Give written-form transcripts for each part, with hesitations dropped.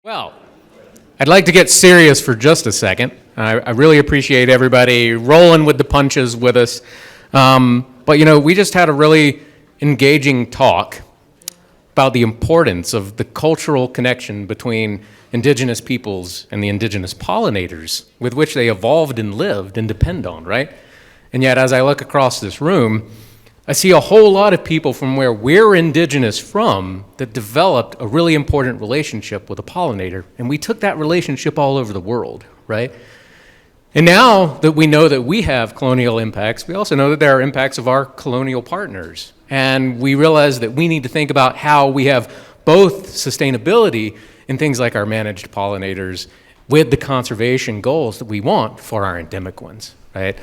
Well, I'd like to get serious for just a second. I really appreciate everybody rolling with the punches with us. But we just had a really engaging talk about the importance of the cultural connection between indigenous peoples and the indigenous pollinators with which they evolved and lived and depend on, right? And yet, as I look across this room, I see a whole lot of people from where we're indigenous from that developed a really important relationship with a pollinator, and we took that relationship all over the world, right? And now that we know that we have colonial impacts, we also know that there are impacts of our colonial partners. And we realize that we need to think about how we have both sustainability in things like our managed pollinators with the conservation goals that we want for our endemic ones, right?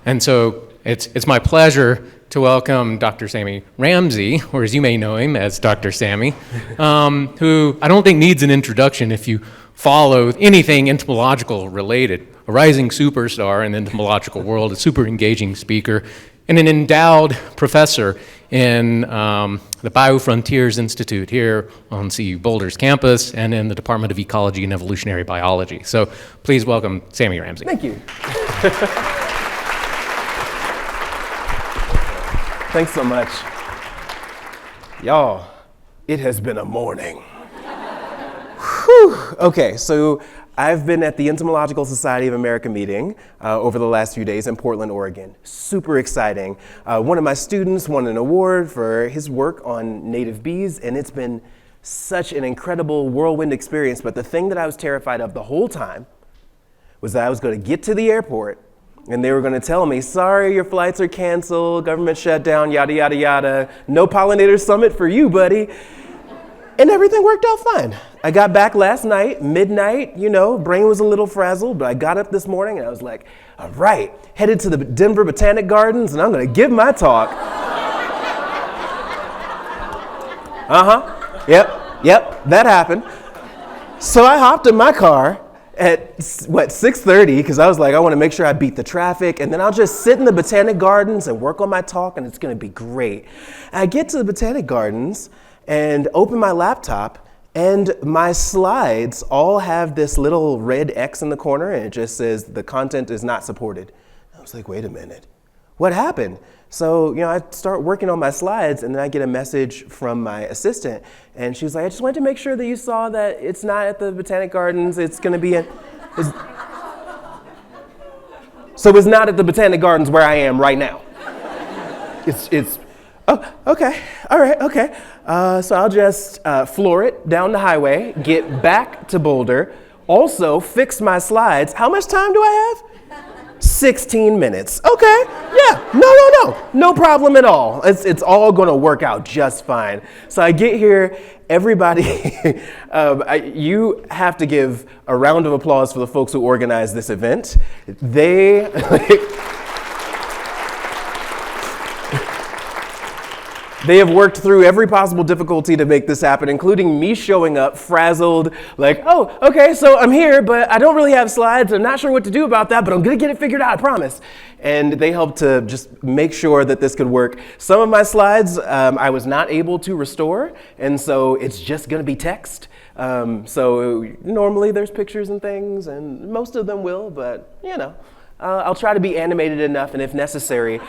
And so it's my pleasure to welcome Dr. Sammy Ramsey, or as you may know him as Dr. Sammy, who I don't think needs an introduction if you follow anything entomological related. A rising superstar in the entomological world, a super engaging speaker, and an endowed professor in the BioFrontiers Institute here on CU Boulder's campus and in the Department of Ecology and Evolutionary Biology. So please welcome Sammy Ramsey. Thank you. Thanks so much. Y'all, it has been a morning. Whew. Okay, so I've been at the Entomological Society of America meeting over the last few days in Portland, Oregon. Super exciting. One of my students won an award for his work on native bees, and it's been such an incredible whirlwind experience. But the thing that I was terrified of the whole time was that I was going to get to the airport and they were going to tell me, sorry, your flights are canceled, government shutdown, yada, yada, yada. No pollinator summit for you, buddy. And everything worked out fine. I got back last night, midnight, brain was a little frazzled, but I got up this morning and I was like, all right, headed to the Denver Botanic Gardens and I'm going to give my talk. Yep, that happened. So I hopped in my car at 6:30, because I was like, I want to make sure I beat the traffic, and then I'll just sit in the Botanic Gardens and work on my talk, and it's going to be great. I get to the Botanic Gardens and open my laptop, and my slides all have this little red X in the corner, and it just says the content is not supported. I was like, wait a minute, what happened? So, I start working on my slides, and then I get a message from my assistant, and she was like, I just wanted to make sure that you saw that it's not at the Botanic Gardens, it's going to be in... So it's not at the Botanic Gardens where I am right now. Oh, okay, all right, okay. So I'll just floor it down the highway, get back to Boulder, also fix my slides. How much time do I have? 16 minutes. Okay, yeah, no problem at all. It's all gonna work out just fine. So I get here, everybody, you have to give a round of applause for the folks who organized this event. They have worked through every possible difficulty to make this happen, including me showing up frazzled, like, oh, okay, so I'm here, but I don't really have slides. I'm not sure what to do about that, but I'm gonna get it figured out, I promise. And they helped to just make sure that this could work. Some of my slides I was not able to restore, and so it's just gonna be text. So normally there's pictures and things, and most of them will, but I'll try to be animated enough, and if necessary,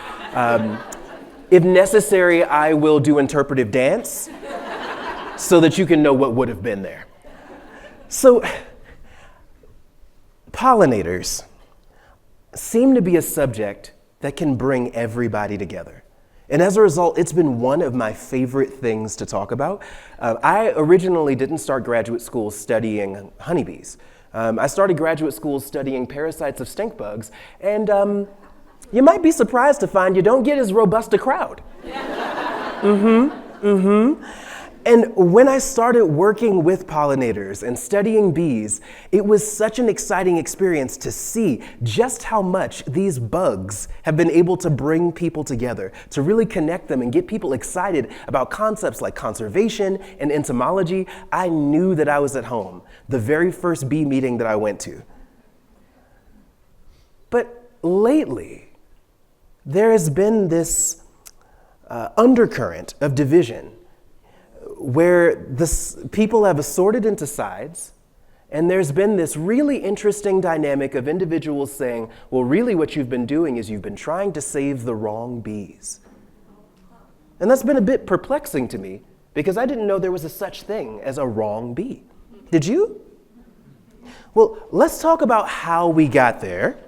I will do interpretive dance so that you can know what would have been there. So, pollinators seem to be a subject that can bring everybody together. And as a result, it's been one of my favorite things to talk about. I originally didn't start graduate school studying honeybees. I started graduate school studying parasites of stink bugs, and you might be surprised to find you don't get as robust a crowd. And when I started working with pollinators and studying bees, it was such an exciting experience to see just how much these bugs have been able to bring people together, to really connect them and get people excited about concepts like conservation and entomology. I knew that I was at home the very first bee meeting that I went to. But lately, there has been this undercurrent of division where people have assorted into sides And there's been this really interesting dynamic of individuals saying, well, really what you've been doing is you've been trying to save the wrong bees. And that's been a bit perplexing to me because I didn't know there was a such thing as a wrong bee. Did you? Well, let's talk about how we got there,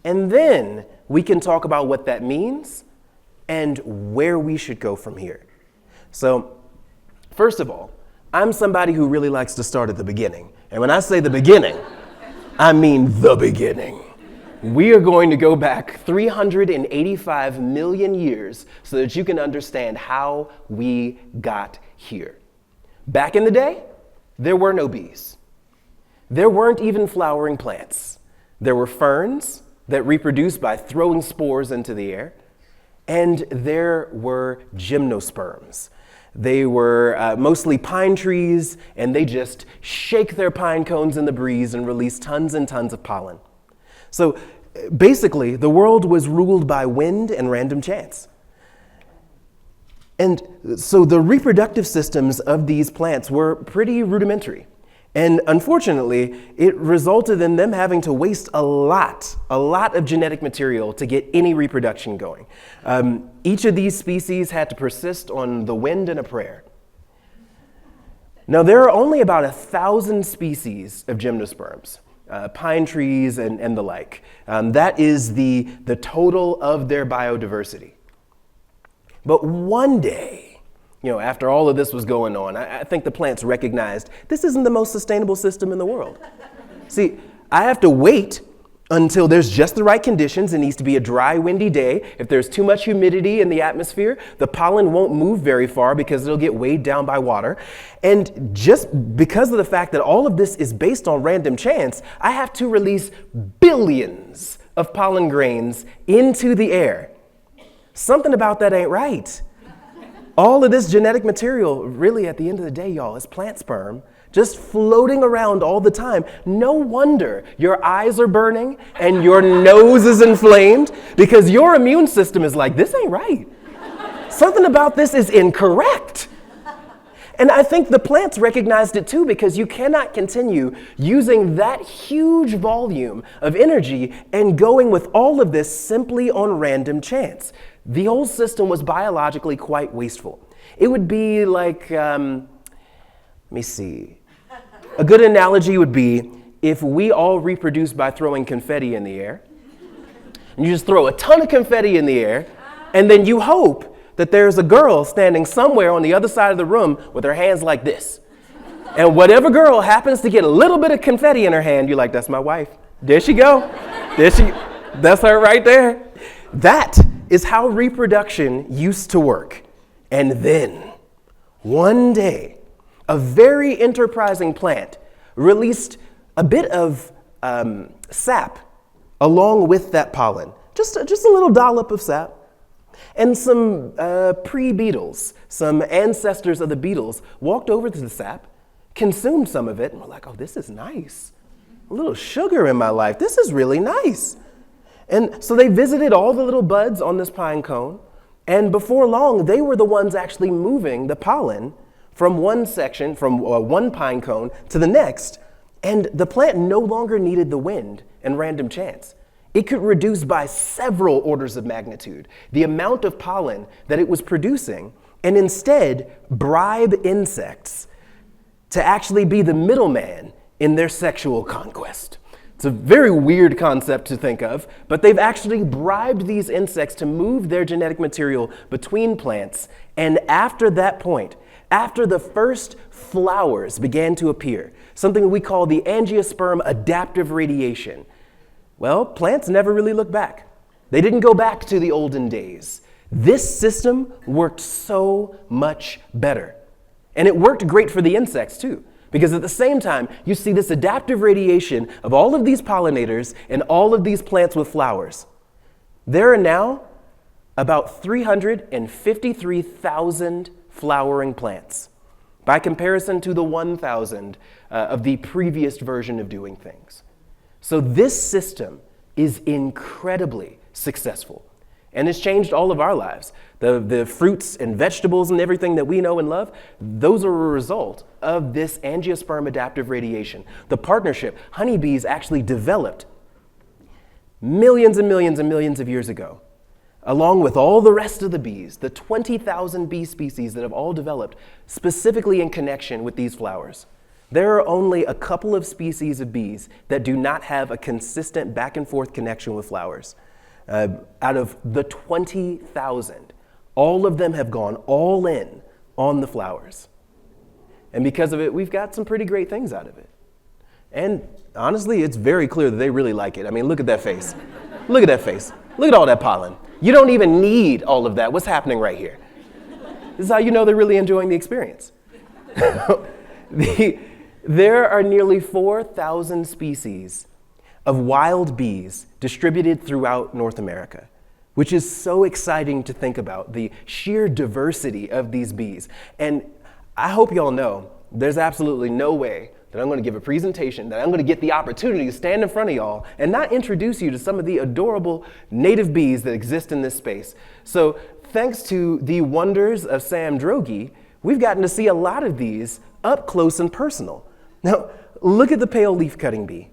and then we can talk about what that means and where we should go from here. So, first of all, I'm somebody who really likes to start at the beginning. And when I say the beginning, I mean the beginning. We are going to go back 385 million years so that you can understand how we got here. Back in the day, there were no bees. There weren't even flowering plants. There were ferns that reproduced by throwing spores into the air, and there were gymnosperms. They were mostly pine trees, and they just shake their pine cones in the breeze and release tons and tons of pollen. So basically, the world was ruled by wind and random chance. And so the reproductive systems of these plants were pretty rudimentary. And unfortunately, it resulted in them having to waste a lot of genetic material to get any reproduction going. Each of these species had to persist on the wind and a prayer. Now, there are only about 1,000 species of gymnosperms, pine trees and the like. That is the total of their biodiversity. But one day, after all of this was going on, I think the plants recognized this isn't the most sustainable system in the world. See, I have to wait until there's just the right conditions. It needs to be a dry, windy day. If there's too much humidity in the atmosphere, the pollen won't move very far because it'll get weighed down by water. And just because of the fact that all of this is based on random chance, I have to release billions of pollen grains into the air. Something about that ain't right. All of this genetic material, really at the end of the day, y'all, is plant sperm, just floating around all the time. No wonder your eyes are burning and your nose is inflamed because your immune system is like, this ain't right. Something about this is incorrect. And I think the plants recognized it too because you cannot continue using that huge volume of energy and going with all of this simply on random chance. The whole system was biologically quite wasteful. It would be like, let me see. A good analogy would be if we all reproduced by throwing confetti in the air. And you just throw a ton of confetti in the air, and then you hope that there's a girl standing somewhere on the other side of the room with her hands like this. And whatever girl happens to get a little bit of confetti in her hand, you're like, that's my wife. There she go. That's her right there. That is how reproduction used to work. And then, one day, a very enterprising plant released a bit of sap along with that pollen. Just a little dollop of sap. And some pre-beetles, some ancestors of the beetles, walked over to the sap, consumed some of it, and were like, oh, this is nice. A little sugar in my life. This is really nice. And so they visited all the little buds on this pine cone, and before long, they were the ones actually moving the pollen from one section, from one pine cone to the next, and the plant no longer needed the wind and random chance. It could reduce by several orders of magnitude the amount of pollen that it was producing, and instead bribe insects to actually be the middleman in their sexual conquest. It's a very weird concept to think of, but they've actually bribed these insects to move their genetic material between plants. And after that point, after the first flowers began to appear, something we call the angiosperm adaptive radiation, well, plants never really looked back. They didn't go back to the olden days. This system worked so much better. And it worked great for the insects too. Because at the same time, you see this adaptive radiation of all of these pollinators and all of these plants with flowers. There are now about 353,000 flowering plants, by comparison to the 1,000 of the previous version of doing things. So this system is incredibly successful. And it's changed all of our lives. The fruits and vegetables and everything that we know and love, those are a result of this angiosperm adaptive radiation. The partnership honeybees actually developed millions and millions and millions of years ago, along with all the rest of the bees, the 20,000 bee species that have all developed specifically in connection with these flowers. There are only a couple of species of bees that do not have a consistent back and forth connection with flowers. Out of the 20,000, all of them have gone all in on the flowers. And because of it, we've got some pretty great things out of it. And honestly, it's very clear that they really like it. I mean, look at that face. Look at that face. Look at all that pollen. You don't even need all of that. What's happening right here? This is how you know they're really enjoying the experience. There are nearly 4,000 species of wild bees distributed throughout North America, which is so exciting to think about, the sheer diversity of these bees. And I hope y'all know there's absolutely no way that I'm going to give a presentation, that I'm going to get the opportunity to stand in front of y'all and not introduce you to some of the adorable native bees that exist in this space. So thanks to the wonders of Sam Droege, we've gotten to see a lot of these up close and personal. Now, look at the pale leaf-cutting bee.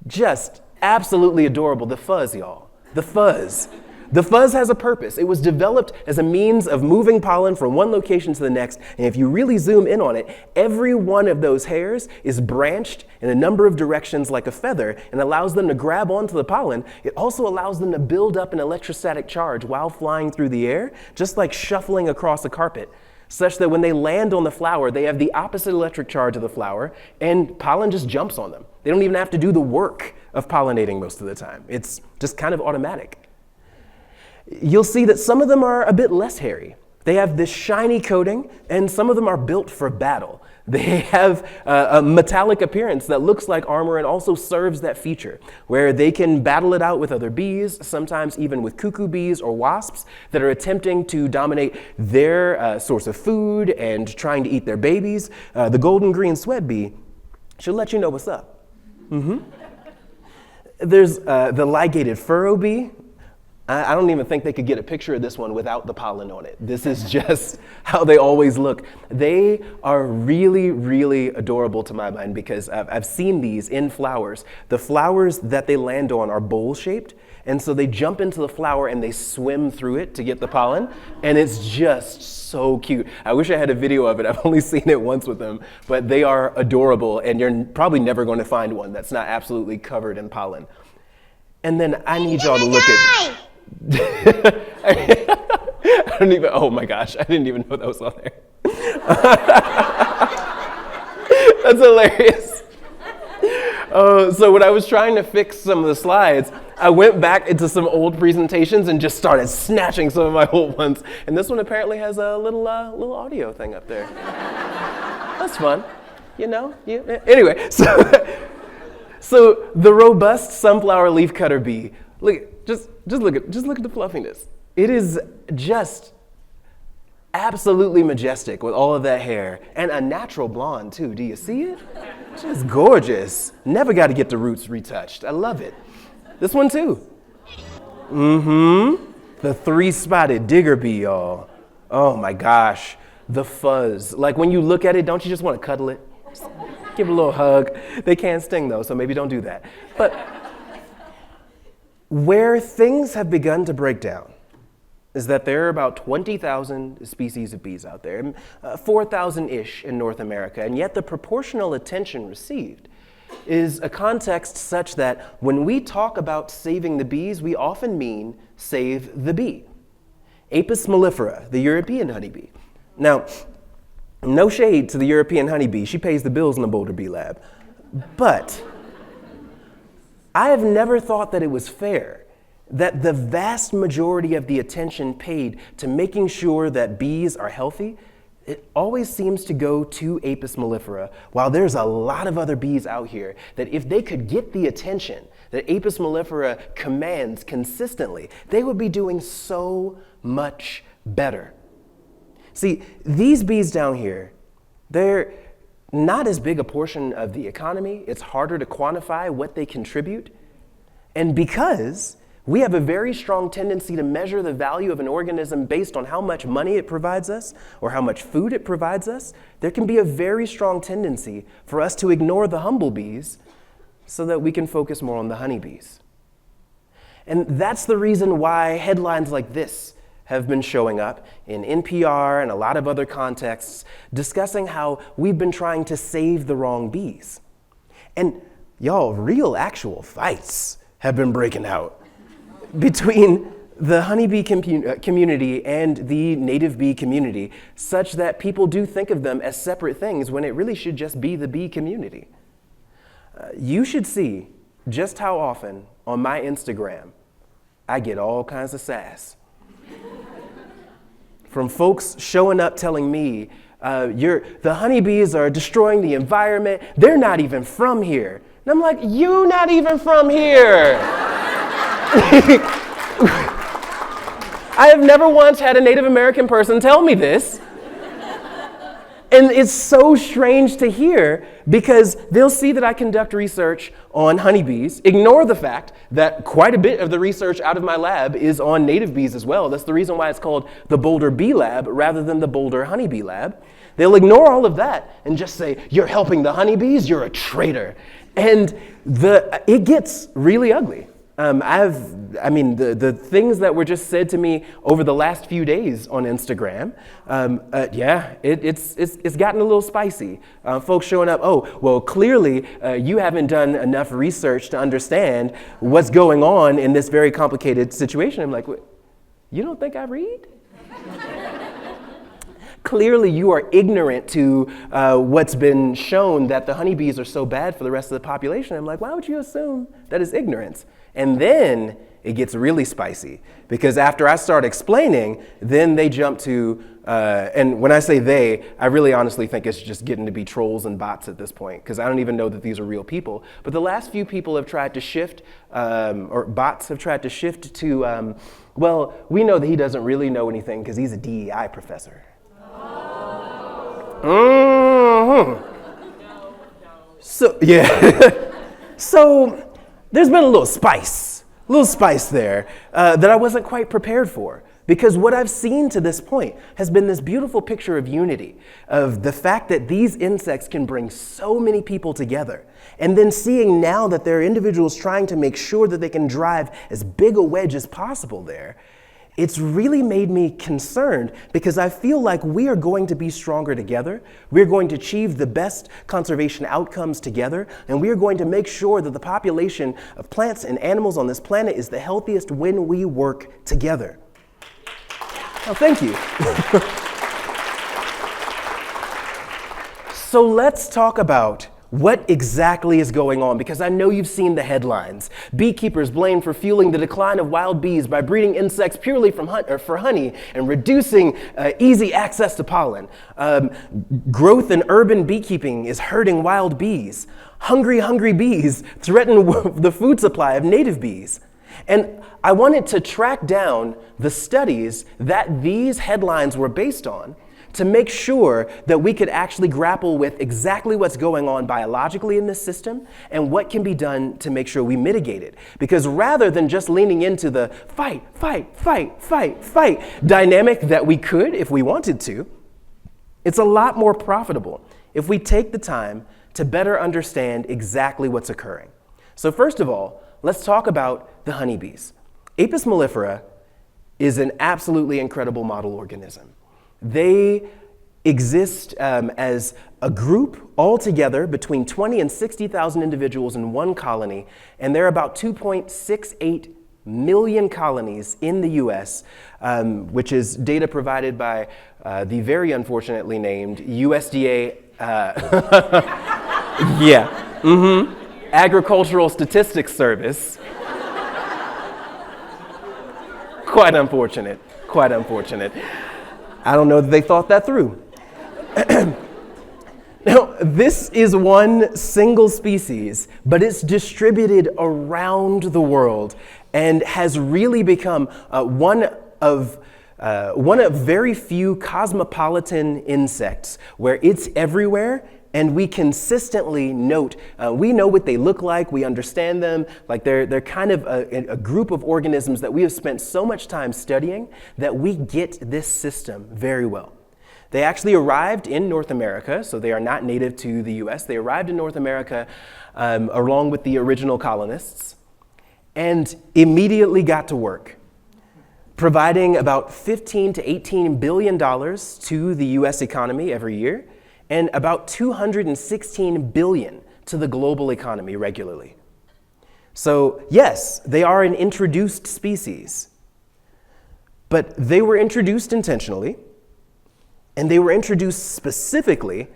Just absolutely adorable. The fuzz, y'all. The fuzz. The fuzz has a purpose. It was developed as a means of moving pollen from one location to the next. And if you really zoom in on it, every one of those hairs is branched in a number of directions like a feather and allows them to grab onto the pollen. It also allows them to build up an electrostatic charge while flying through the air, just like shuffling across a carpet, such that when they land on the flower, they have the opposite electric charge of the flower, and pollen just jumps on them. They don't even have to do the work of pollinating most of the time. It's just kind of automatic. You'll see that some of them are a bit less hairy. They have this shiny coating, and some of them are built for battle. They have a metallic appearance that looks like armor and also serves that feature, where they can battle it out with other bees, sometimes even with cuckoo bees or wasps that are attempting to dominate their source of food and trying to eat their babies. The golden green sweat bee should let you know what's up. There's the ligated furrow bee. I don't even think they could get a picture of this one without the pollen on it. This is just how they always look. They are really, really adorable to my mind because I've seen these in flowers. The flowers that they land on are bowl-shaped, and so they jump into the flower and they swim through it to get the pollen, and it's just so cute. I wish I had a video of it. I've only seen it once with them, but they are adorable, and you're probably never going to find one that's not absolutely covered in pollen. And then I need y'all to look at... I don't even, oh my gosh, I didn't even know that was on there. That's hilarious. So when I was trying to fix some of the slides, I went back into some old presentations and just started snatching some of my old ones. And this one apparently has a little audio thing up there. That's fun, you know? Anyway, so the robust sunflower leafcutter bee, just look at the fluffiness. It is just absolutely majestic with all of that hair and a natural blonde too. Do you see it? Just gorgeous. Never got to get the roots retouched. I love it. This one too. The three-spotted digger bee, y'all. Oh my gosh, the fuzz. Like when you look at it, don't you just want to cuddle it? Just give it a little hug. They can't sting though, so maybe don't do that. But where things have begun to break down is that there are about 20,000 species of bees out there, 4,000-ish in North America, and yet the proportional attention received is a context such that when we talk about saving the bees, we often mean save the bee. Apis mellifera, the European honeybee. Now, no shade to the European honeybee. She pays the bills in the Boulder Bee Lab. But I have never thought that it was fair that the vast majority of the attention paid to making sure that bees are healthy, it always seems to go to Apis mellifera, while there's a lot of other bees out here that if they could get the attention that Apis mellifera commands consistently, they would be doing so much better. See, these bees down here, they're not as big a portion of the economy. It's harder to quantify what they contribute. And because we have a very strong tendency to measure the value of an organism based on how much money it provides us or how much food it provides us. There can be a very strong tendency for us to ignore the humble bees so that we can focus more on the honeybees. And that's the reason why headlines like this have been showing up in NPR and a lot of other contexts discussing how we've been trying to save the wrong bees. And y'all, real actual fights have been breaking out between the honeybee community and the native bee community, such that people do think of them as separate things when it really should just be the bee community. You should see just how often on my Instagram I get all kinds of sass from folks showing up telling me, the honeybees are destroying the environment, they're not even from here. And I'm like, you not even from here. I have never once had a Native American person tell me this. And it's so strange to hear because they'll see that I conduct research on honeybees, ignore the fact that quite a bit of the research out of my lab is on native bees as well. That's the reason why it's called the Boulder Bee Lab rather than the Boulder Honeybee Lab. They'll ignore all of that and just say, you're helping the honeybees, you're a traitor. And it gets really ugly. The things that were just said to me over the last few days on Instagram, it's gotten a little spicy. Folks showing up, oh, well, clearly you haven't done enough research to understand what's going on in this very complicated situation. I'm like, you don't think I read? Clearly you are ignorant to what's been shown that the honeybees are so bad for the rest of the population. I'm like, why would you assume that is ignorance? And then it gets really spicy because after I start explaining, then they jump to, and when I say they, I really honestly think it's just getting to be trolls and bots at this point because I don't even know that these are real people. But the last few people have tried to shift, or bots have tried to shift to, well, we know that he doesn't really know anything because he's a DEI professor. Mm-hmm. So, yeah. So, there's been a little spice there that I wasn't quite prepared for. Because what I've seen to this point has been this beautiful picture of unity, of the fact that these insects can bring so many people together. And then seeing now that there are individuals trying to make sure that they can drive as big a wedge as possible there, it's really made me concerned because I feel like we are going to be stronger together. We're going to achieve the best conservation outcomes together, and we are going to make sure that the population of plants and animals on this planet is the healthiest when we work together. Oh, thank you. So let's talk about what exactly is going on, because I know you've seen the headlines. Beekeepers blamed for fueling the decline of wild bees by breeding insects purely for honey and reducing easy access to pollen. Growth in urban beekeeping is hurting wild bees. Hungry bees threaten the food supply of native bees. And I wanted to track down the studies that these headlines were based on to make sure that we could actually grapple with exactly what's going on biologically in this system and what can be done to make sure we mitigate it. Because rather than just leaning into the fight dynamic that we could if we wanted to, it's a lot more profitable if we take the time to better understand exactly what's occurring. So first of all, let's talk about the honeybees. Apis mellifera is an absolutely incredible model organism. They exist as a group altogether between 20 and 60,000 individuals in one colony, and there are about 2.68 million colonies in the US, which is data provided by the very unfortunately named USDA Agricultural Statistics Service. Quite unfortunate. I don't know that they thought that through. Now, this is one single species, but it's distributed around the world and has really become one of very few cosmopolitan insects where it's everywhere and we consistently note, we know what they look like, we understand them, like they're kind of a group of organisms that we have spent so much time studying that we get this system very well. They actually arrived in North America, so they are not native to the US. They arrived in North America along with the original colonists and immediately got to work, providing about $15 to $18 billion to the US economy every year and about $216 billion to the global economy regularly. So yes, they are an introduced species, but they were introduced intentionally. And they were introduced specifically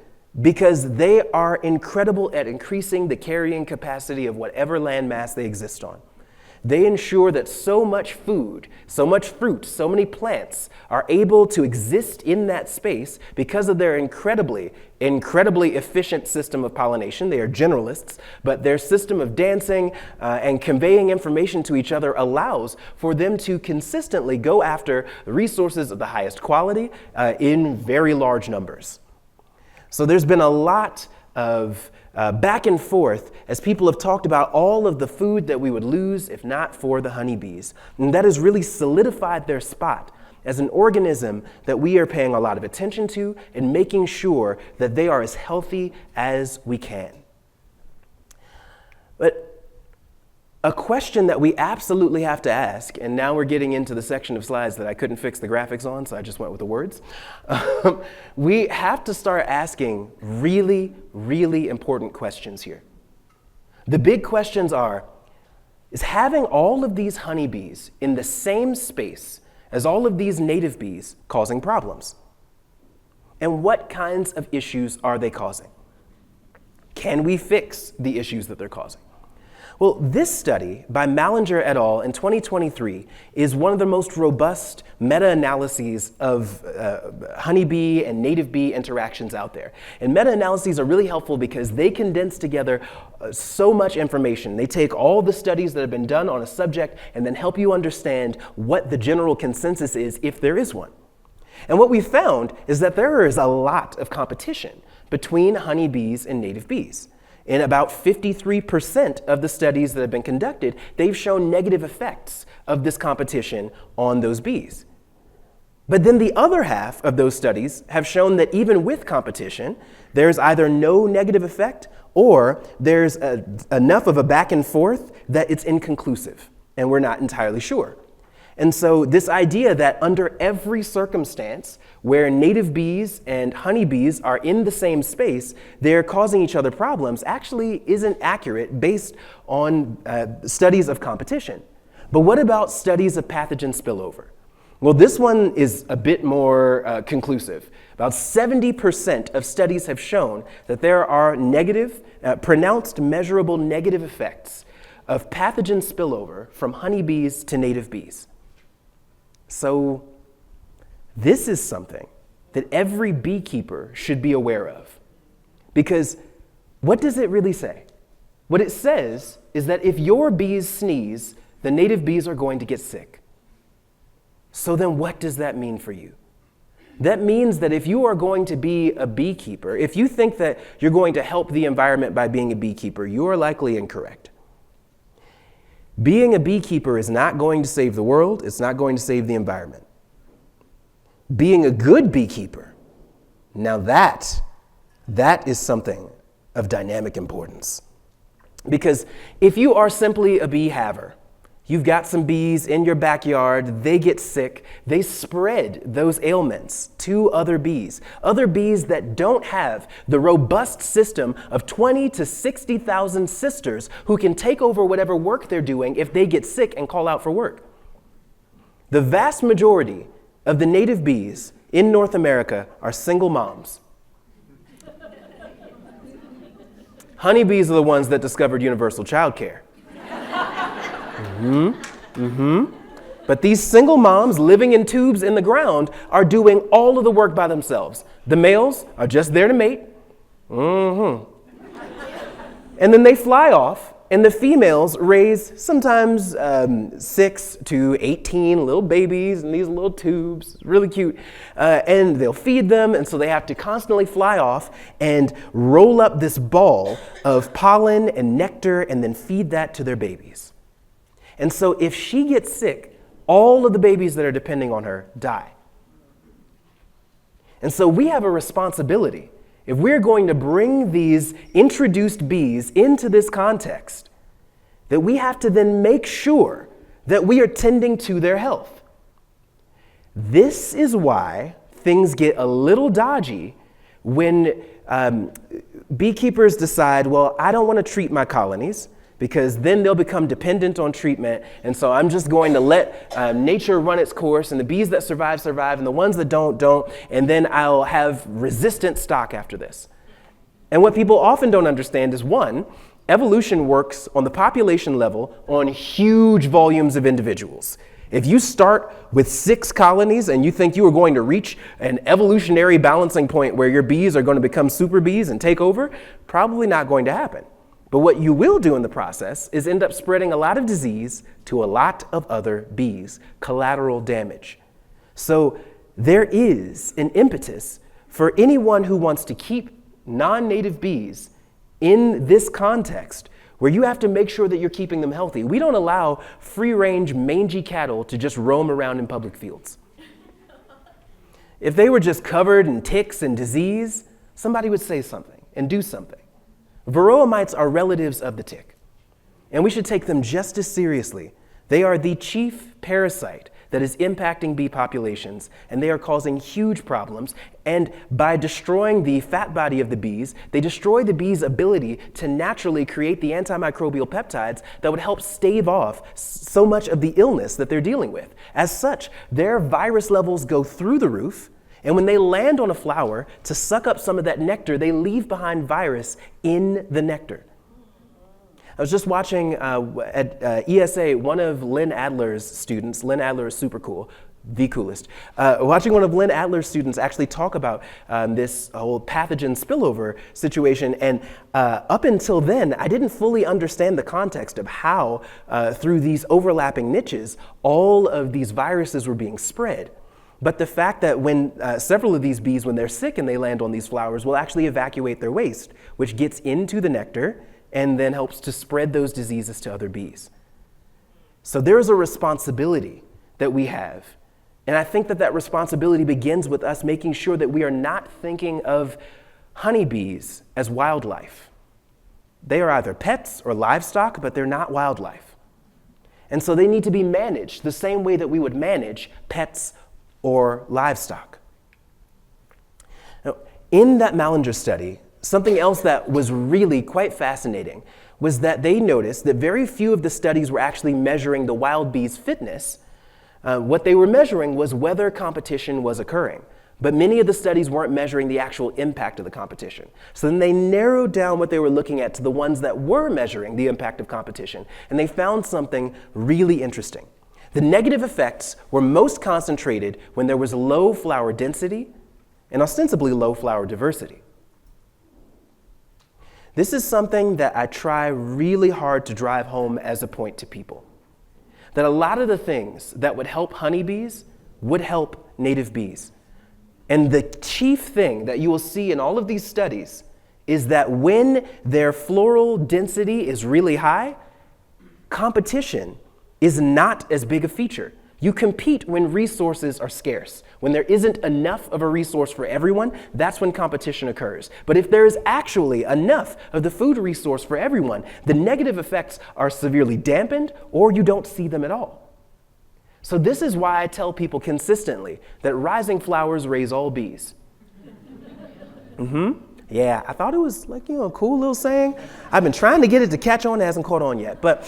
because they are incredible at increasing the carrying capacity of whatever landmass they exist on. They ensure that so much food, so much fruit, so many plants are able to exist in that space because of their incredibly efficient system of pollination. They are generalists, but their system of dancing and conveying information to each other allows for them to consistently go after the resources of the highest quality in very large numbers. So there's been a lot of back and forth as people have talked about all of the food that we would lose if not for the honeybees. And that has really solidified their spot as an organism that we are paying a lot of attention to and making sure that they are as healthy as we can. But a question that we absolutely have to ask, and now we're getting into the section of slides that I couldn't fix the graphics on, so I just went with the words. We have to start asking really, really important questions here. The big questions are, is having all of these honeybees in the same space as all of these native bees causing problems? And what kinds of issues are they causing? Can we fix the issues that they're causing? Well, this study by Mallinger et al. In 2023 is one of the most robust meta-analyses of honeybee and native bee interactions out there. And meta-analyses are really helpful because they condense together so much information. They take all the studies that have been done on a subject and then help you understand what the general consensus is, if there is one. And what we found is that there is a lot of competition between honeybees and native bees. In about 53% of the studies that have been conducted, they've shown negative effects of this competition on those bees. But then the other half of those studies have shown that even with competition, there's either no negative effect or there's enough of a back and forth that it's inconclusive, and we're not entirely sure. And so this idea that under every circumstance where native bees and honeybees are in the same space, they're causing each other problems actually isn't accurate based on studies of competition. But what about studies of pathogen spillover? Well, this one is a bit more conclusive. About 70% of studies have shown that there are pronounced measurable negative effects of pathogen spillover from honeybees to native bees. So this is something that every beekeeper should be aware of. Because what does it really say? What it says is that if your bees sneeze, the native bees are going to get sick. So then what does that mean for you? That means that if you are going to be a beekeeper, if you think that you're going to help the environment by being a beekeeper, you are likely incorrect. Being a beekeeper is not going to save the world. It's not going to save the environment. Being a good beekeeper, now that is something of dynamic importance. Because if you are simply a bee haver, you've got some bees in your backyard, they get sick, they spread those ailments to other bees that don't have the robust system of 20 to 60,000 sisters who can take over whatever work they're doing if they get sick and call out for work. The vast majority of the native bees in North America are single moms. Honeybees are the ones that discovered universal childcare. But these single moms living in tubes in the ground are doing all of the work by themselves. The males are just there to mate. And then they fly off And the females raise sometimes 6 to 18 little babies in these little tubes, really cute. And they'll feed them, and so they have to constantly fly off and roll up this ball of pollen and nectar and then feed that to their babies. And so if she gets sick, all of the babies that are depending on her die. And so we have a responsibility. If we're going to bring these introduced bees into this context, that we have to then make sure that we are tending to their health. This is why things get a little dodgy when beekeepers decide, well, I don't want to treat my colonies because then they'll become dependent on treatment, and so I'm just going to let nature run its course, and the bees that survive, survive, and the ones that don't, and then I'll have resistant stock after this. And what people often don't understand is, one, evolution works on the population level on huge volumes of individuals. If you start with 6 colonies and you think you are going to reach an evolutionary balancing point where your bees are going to become super bees and take over, probably not going to happen. But what you will do in the process is end up spreading a lot of disease to a lot of other bees, collateral damage. So there is an impetus for anyone who wants to keep non-native bees in this context where you have to make sure that you're keeping them healthy. We don't allow free-range, mangy cattle to just roam around in public fields. If they were just covered in ticks and disease, somebody would say something and do something. Varroa mites are relatives of the tick, and we should take them just as seriously. They are the chief parasite that is impacting bee populations, and they are causing huge problems. And by destroying the fat body of the bees, they destroy the bees' ability to naturally create the antimicrobial peptides that would help stave off so much of the illness that they're dealing with. As such, their virus levels go through the roof, and when they land on a flower to suck up some of that nectar, they leave behind virus in the nectar. I was just watching at ESA, one of Lynn Adler's students. Lynn Adler is super cool, the coolest. Watching one of Lynn Adler's students actually talk about this whole pathogen spillover situation. And up until then, I didn't fully understand the context of how, through these overlapping niches, all of these viruses were being spread. But the fact that when several of these bees, when they're sick and they land on these flowers, will actually evacuate their waste, which gets into the nectar and then helps to spread those diseases to other bees. So there is a responsibility that we have. And I think that that responsibility begins with us making sure that we are not thinking of honeybees as wildlife. They are either pets or livestock, but they're not wildlife. And so they need to be managed the same way that we would manage pets or livestock. Now, in that Mallinger study, something else that was really quite fascinating was that they noticed that very few of the studies were actually measuring the wild bees' fitness. What they were measuring was whether competition was occurring. But many of the studies weren't measuring the actual impact of the competition. So then they narrowed down what they were looking at to the ones that were measuring the impact of competition. And they found something really interesting. The negative effects were most concentrated when there was low flower density and ostensibly low flower diversity. This is something that I try really hard to drive home as a point to people. That a lot of the things that would help honeybees would help native bees. And the chief thing that you will see in all of these studies is that when their floral density is really high, competition is not as big a feature. You compete when resources are scarce. When there isn't enough of a resource for everyone, that's when competition occurs. But if there is actually enough of the food resource for everyone, the negative effects are severely dampened or you don't see them at all. So this is why I tell people consistently that rising flowers raise all bees. Yeah, I thought it was like, a cool little saying. I've been trying to get it to catch on, it hasn't caught on yet, but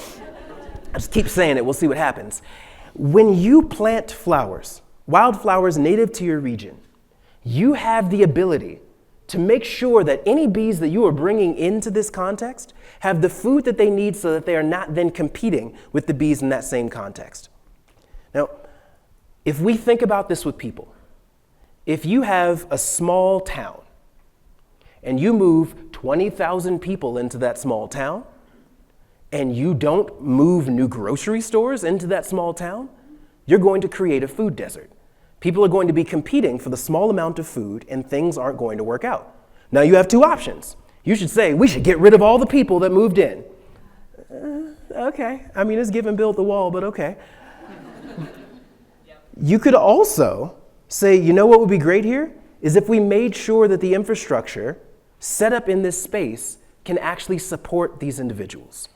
I just keep saying it, we'll see what happens. When you plant flowers, wildflowers native to your region, you have the ability to make sure that any bees that you are bringing into this context have the food that they need so that they are not then competing with the bees in that same context. Now, if we think about this with people, if you have a small town and you move 20,000 people into that small town, and you don't move new grocery stores into that small town, you're going to create a food desert. People are going to be competing for the small amount of food, and things aren't going to work out. Now you have two options. You should say, we should get rid of all the people that moved in. Okay, I mean, it's give and build the wall, but okay. You could also say, you know what would be great here? Is if we made sure that the infrastructure set up in this space can actually support these individuals.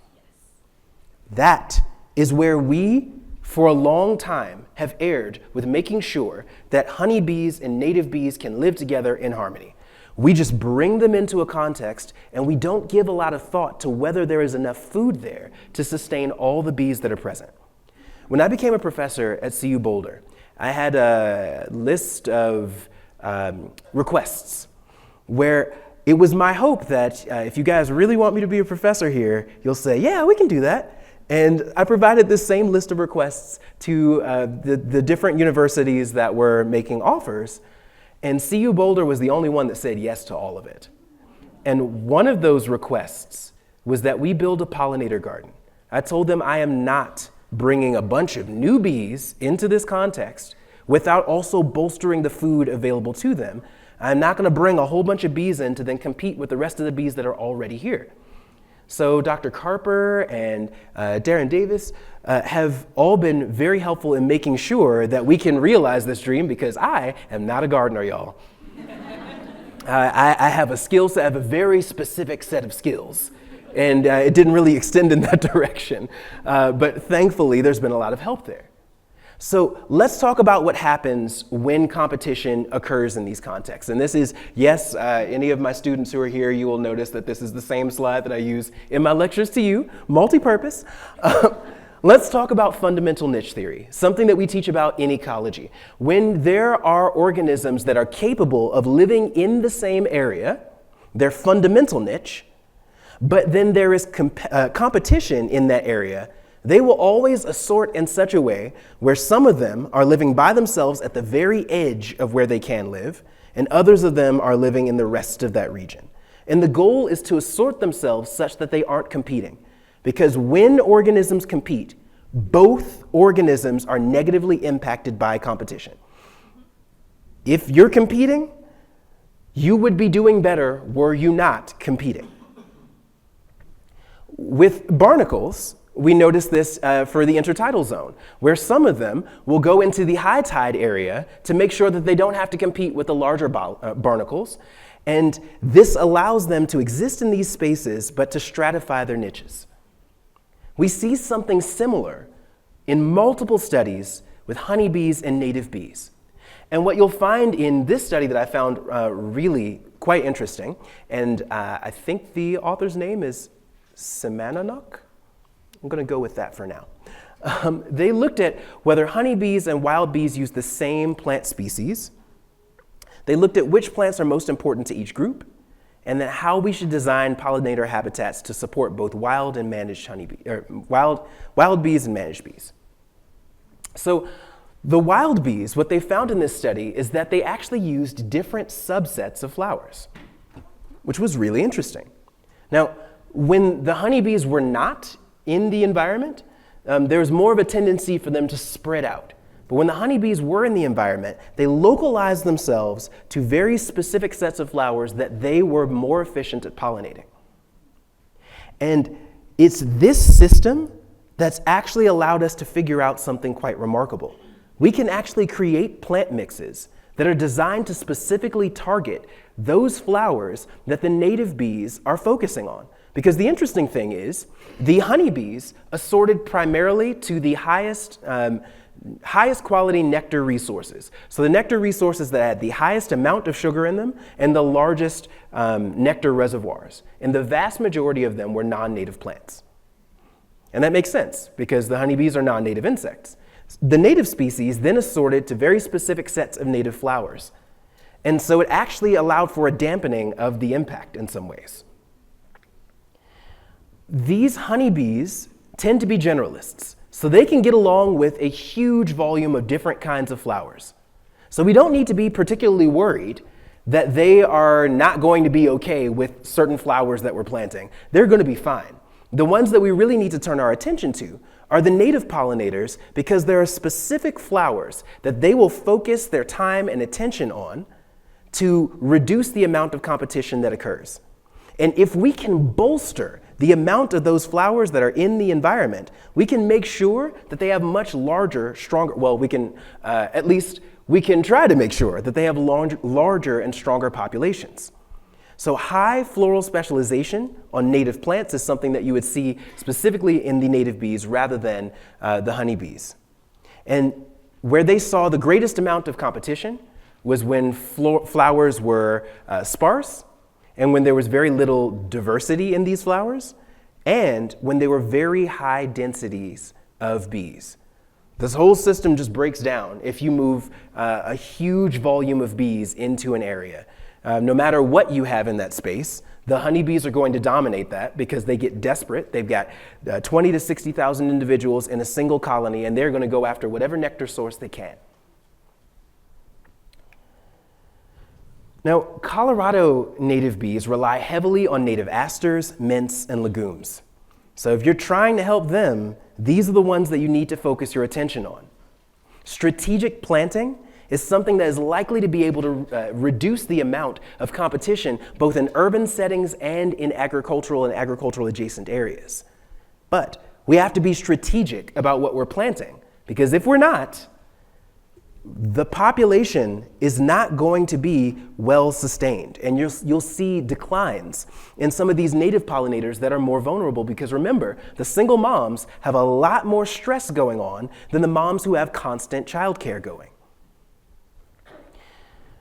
That is where we, for a long time, have erred with making sure that honeybees and native bees can live together in harmony. We just bring them into a context, and we don't give a lot of thought to whether there is enough food there to sustain all the bees that are present. When I became a professor at CU Boulder, I had a list of requests where it was my hope that if you guys really want me to be a professor here, you'll say, yeah, we can do that. And I provided this same list of requests to the different universities that were making offers, and CU Boulder was the only one that said yes to all of it. And one of those requests was that we build a pollinator garden. I told them I am not bringing a bunch of new bees into this context without also bolstering the food available to them. I'm not going to bring a whole bunch of bees in to then compete with the rest of the bees that are already here. So Dr. Carper and Darren Davis have all been very helpful in making sure that we can realize this dream, because I am not a gardener, y'all. I have a skill set, I have a very specific set of skills, and it didn't really extend in that direction. But thankfully, there's been a lot of help there. So let's talk about what happens when competition occurs in these contexts. And this is, yes, any of my students who are here, you will notice that this is the same slide that I use in my lectures to you, multi-purpose. Let's talk about fundamental niche theory, something that we teach about in ecology. When there are organisms that are capable of living in the same area, their fundamental niche, but then there is competition in that area, they will always assort in such a way where some of them are living by themselves at the very edge of where they can live, and others of them are living in the rest of that region. And the goal is to assort themselves such that they aren't competing. Because when organisms compete, both organisms are negatively impacted by competition. If you're competing, you would be doing better were you not competing. With barnacles, we notice this for the intertidal zone, where some of them will go into the high tide area to make sure that they don't have to compete with the larger barnacles. And this allows them to exist in these spaces, but to stratify their niches. We see something similar in multiple studies with honeybees and native bees. And what you'll find in this study that I found really quite interesting, and I think the author's name is Semananuk. I'm going to go with that for now. They looked at whether honeybees and wild bees use the same plant species. They looked at which plants are most important to each group, and then how we should design pollinator habitats to support both wild and managed wild bees and managed bees. So the wild bees, what they found in this study is that they actually used different subsets of flowers, which was really interesting. Now, when the honeybees were not in the environment, there was more of a tendency for them to spread out. But when the honeybees were in the environment, they localized themselves to very specific sets of flowers that they were more efficient at pollinating. And it's this system that's actually allowed us to figure out something quite remarkable. We can actually create plant mixes that are designed to specifically target those flowers that the native bees are focusing on. Because the interesting thing is, the honeybees assorted primarily to the highest quality nectar resources. So the nectar resources that had the highest amount of sugar in them and the largest nectar reservoirs. And the vast majority of them were non-native plants. And that makes sense, because the honeybees are non-native insects. The native species then assorted to very specific sets of native flowers. And so it actually allowed for a dampening of the impact in some ways. These honeybees tend to be generalists, so they can get along with a huge volume of different kinds of flowers. So we don't need to be particularly worried that they are not going to be okay with certain flowers that we're planting. They're going to be fine. The ones that we really need to turn our attention to are the native pollinators, because there are specific flowers that they will focus their time and attention on to reduce the amount of competition that occurs. And if we can bolster the amount of those flowers that are in the environment, we can make sure that they have much larger, stronger, well, we can, at least we can try to make sure that they have larger and stronger populations. So high floral specialization on native plants is something that you would see specifically in the native bees rather than the honeybees. And where they saw the greatest amount of competition was when flowers were sparse, and when there was very little diversity in these flowers, and when there were very high densities of bees. This whole system just breaks down if you move a huge volume of bees into an area. No matter what you have in that space, the honeybees are going to dominate that because they get desperate. They've got 20 to 60,000 individuals in a single colony, and they're going to go after whatever nectar source they can. Now, Colorado native bees rely heavily on native asters, mints, and legumes. So if you're trying to help them, these are the ones that you need to focus your attention on. Strategic planting is something that is likely to be able to reduce the amount of competition both in urban settings and in agricultural and agricultural adjacent areas. But we have to be strategic about what we're planting, because if we're not, the population is not going to be well sustained, and you'll see declines in some of these native pollinators that are more vulnerable, because remember, the single moms have a lot more stress going on than the moms who have constant childcare going.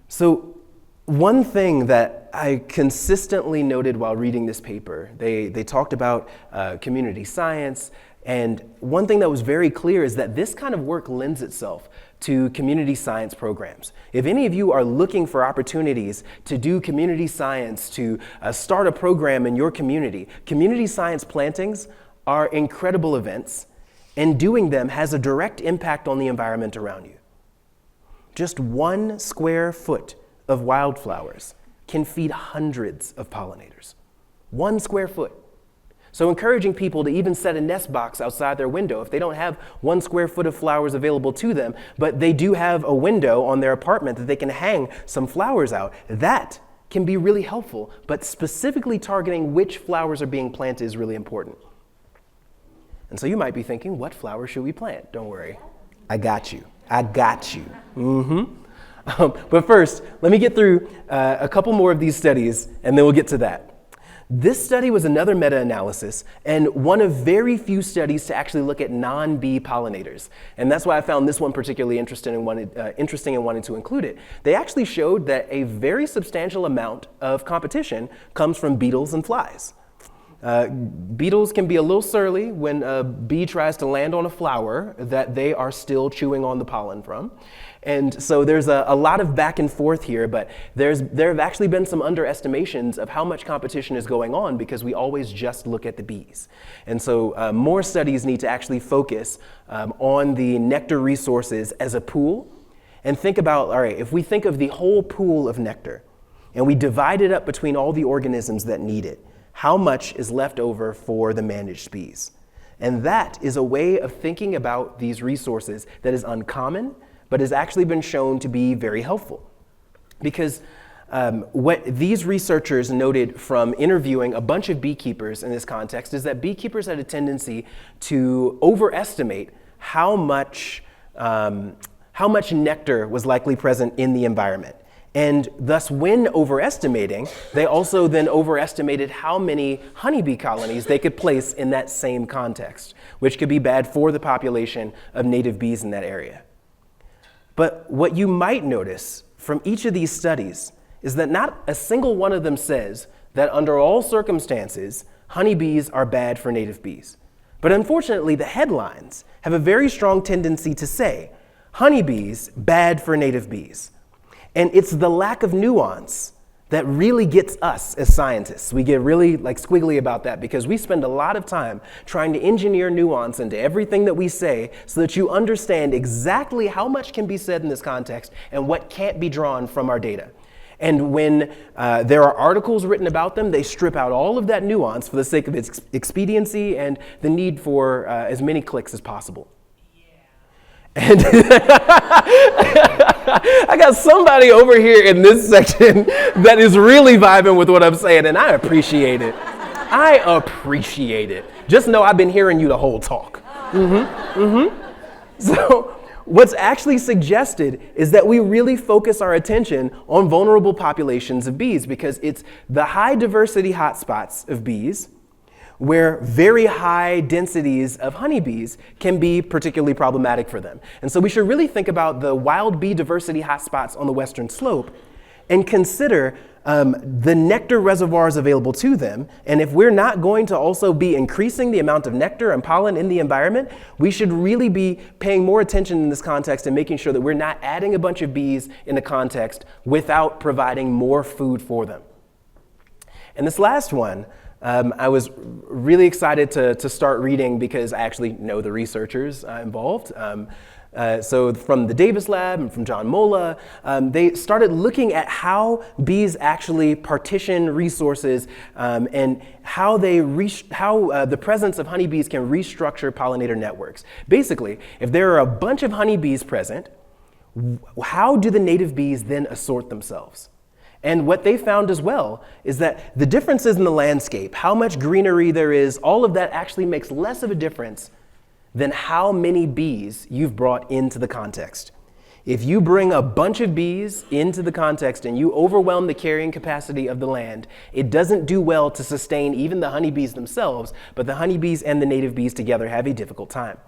So one thing that I consistently noted while reading this paper, they talked about community science, and one thing that was very clear is that this kind of work lends itself to community science programs. If any of you are looking for opportunities to do community science, to start a program in your community science plantings are incredible events, and doing them has a direct impact on the environment around you. Just 1 square foot of wildflowers can feed hundreds of pollinators. 1 square foot. So encouraging people to even set a nest box outside their window if they don't have 1 square foot of flowers available to them, but they do have a window on their apartment that they can hang some flowers out, that can be really helpful, but specifically targeting which flowers are being planted is really important. And so you might be thinking, what flowers should we plant? Don't worry, I got you. But first, let me get through a couple more of these studies, and then we'll get to that. This study was another meta-analysis, and one of very few studies to actually look at non-bee pollinators. And that's why I found this one particularly interesting and wanted to include it. They actually showed that a very substantial amount of competition comes from beetles and flies. Beetles can be a little surly when a bee tries to land on a flower that they are still chewing on the pollen from. And so there's a lot of back and forth here, but there have actually been some underestimations of how much competition is going on because we always just look at the bees. And so more studies need to actually focus on the nectar resources as a pool and think about, all right, if we think of the whole pool of nectar and we divide it up between all the organisms that need it, how much is left over for the managed bees? And that is a way of thinking about these resources that is uncommon, but has actually been shown to be very helpful. Because what these researchers noted from interviewing a bunch of beekeepers in this context is that beekeepers had a tendency to overestimate how much nectar was likely present in the environment. And thus, when overestimating, they also then overestimated how many honeybee colonies they could place in that same context, which could be bad for the population of native bees in that area. But what you might notice from each of these studies is that not a single one of them says that under all circumstances, honeybees are bad for native bees. But unfortunately, the headlines have a very strong tendency to say, honeybees bad for native bees. And it's the lack of nuance that really gets us as scientists. We get really squiggly about that because we spend a lot of time trying to engineer nuance into everything that we say so that you understand exactly how much can be said in this context and what can't be drawn from our data. And when there are articles written about them, they strip out all of that nuance for the sake of its expediency and the need for as many clicks as possible. And I got somebody over here in this section that is really vibing with what I'm saying, and I appreciate it. I appreciate it. Just know I've been hearing you the whole talk. So what's actually suggested is that we really focus our attention on vulnerable populations of bees, because it's the high diversity hotspots of bees where very high densities of honeybees can be particularly problematic for them. And so we should really think about the wild bee diversity hotspots on the western slope and consider the nectar reservoirs available to them. And if we're not going to also be increasing the amount of nectar and pollen in the environment, we should really be paying more attention in this context and making sure that we're not adding a bunch of bees in the context without providing more food for them. And this last one, I was really excited to start reading because I actually know the researchers involved. So from the Davis Lab and from John Mola, they started looking at how bees actually partition resources and how the presence of honeybees can restructure pollinator networks. Basically, if there are a bunch of honeybees present, how do the native bees then assort themselves? And what they found as well is that the differences in the landscape, how much greenery there is, all of that actually makes less of a difference than how many bees you've brought into the context. If you bring a bunch of bees into the context and you overwhelm the carrying capacity of the land, it doesn't do well to sustain even the honeybees themselves, but the honeybees and the native bees together have a difficult time.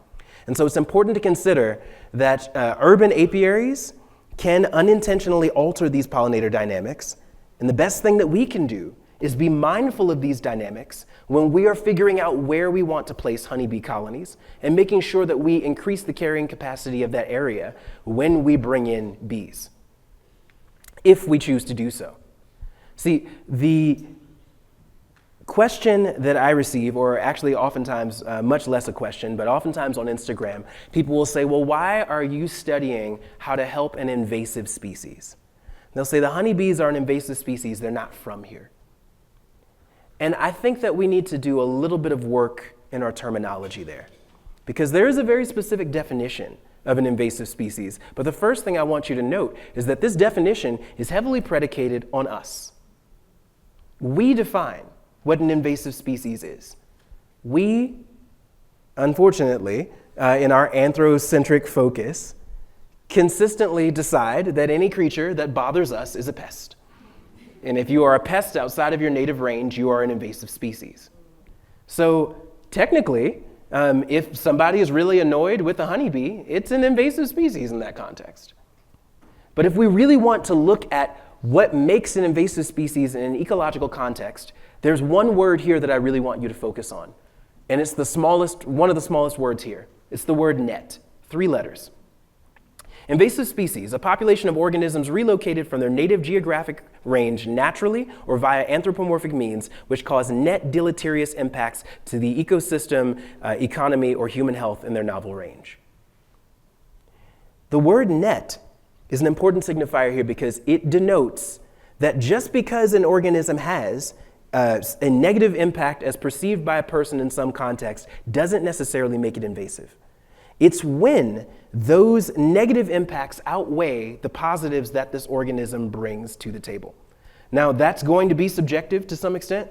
And so it's important to consider that urban apiaries can unintentionally alter these pollinator dynamics. And the best thing that we can do is be mindful of these dynamics when we are figuring out where we want to place honeybee colonies and making sure that we increase the carrying capacity of that area when we bring in bees, if we choose to do so. See, the question that I receive, or actually oftentimes, much less a question, but oftentimes on Instagram, people will say, well, why are you studying how to help an invasive species? They'll say the honeybees are an invasive species, they're not from here. And I think that we need to do a little bit of work in our terminology there, because there is a very specific definition of an invasive species. But the first thing I want you to note is that this definition is heavily predicated on us. We define what an invasive species is. We, unfortunately, in our anthrocentric focus, consistently decide that any creature that bothers us is a pest. And if you are a pest outside of your native range, you are an invasive species. So technically, if somebody is really annoyed with a honeybee, it's an invasive species in that context. But if we really want to look at what makes an invasive species in an ecological context, there's one word here that I really want you to focus on. And it's one of the smallest words here. It's the word net, 3 letters. Invasive species, a population of organisms relocated from their native geographic range naturally or via anthropomorphic means, which cause net deleterious impacts to the ecosystem, economy, or human health in their novel range. The word net is an important signifier here because it denotes that just because an organism has a negative impact as perceived by a person in some context doesn't necessarily make it invasive. It's when those negative impacts outweigh the positives that this organism brings to the table. Now, that's going to be subjective to some extent,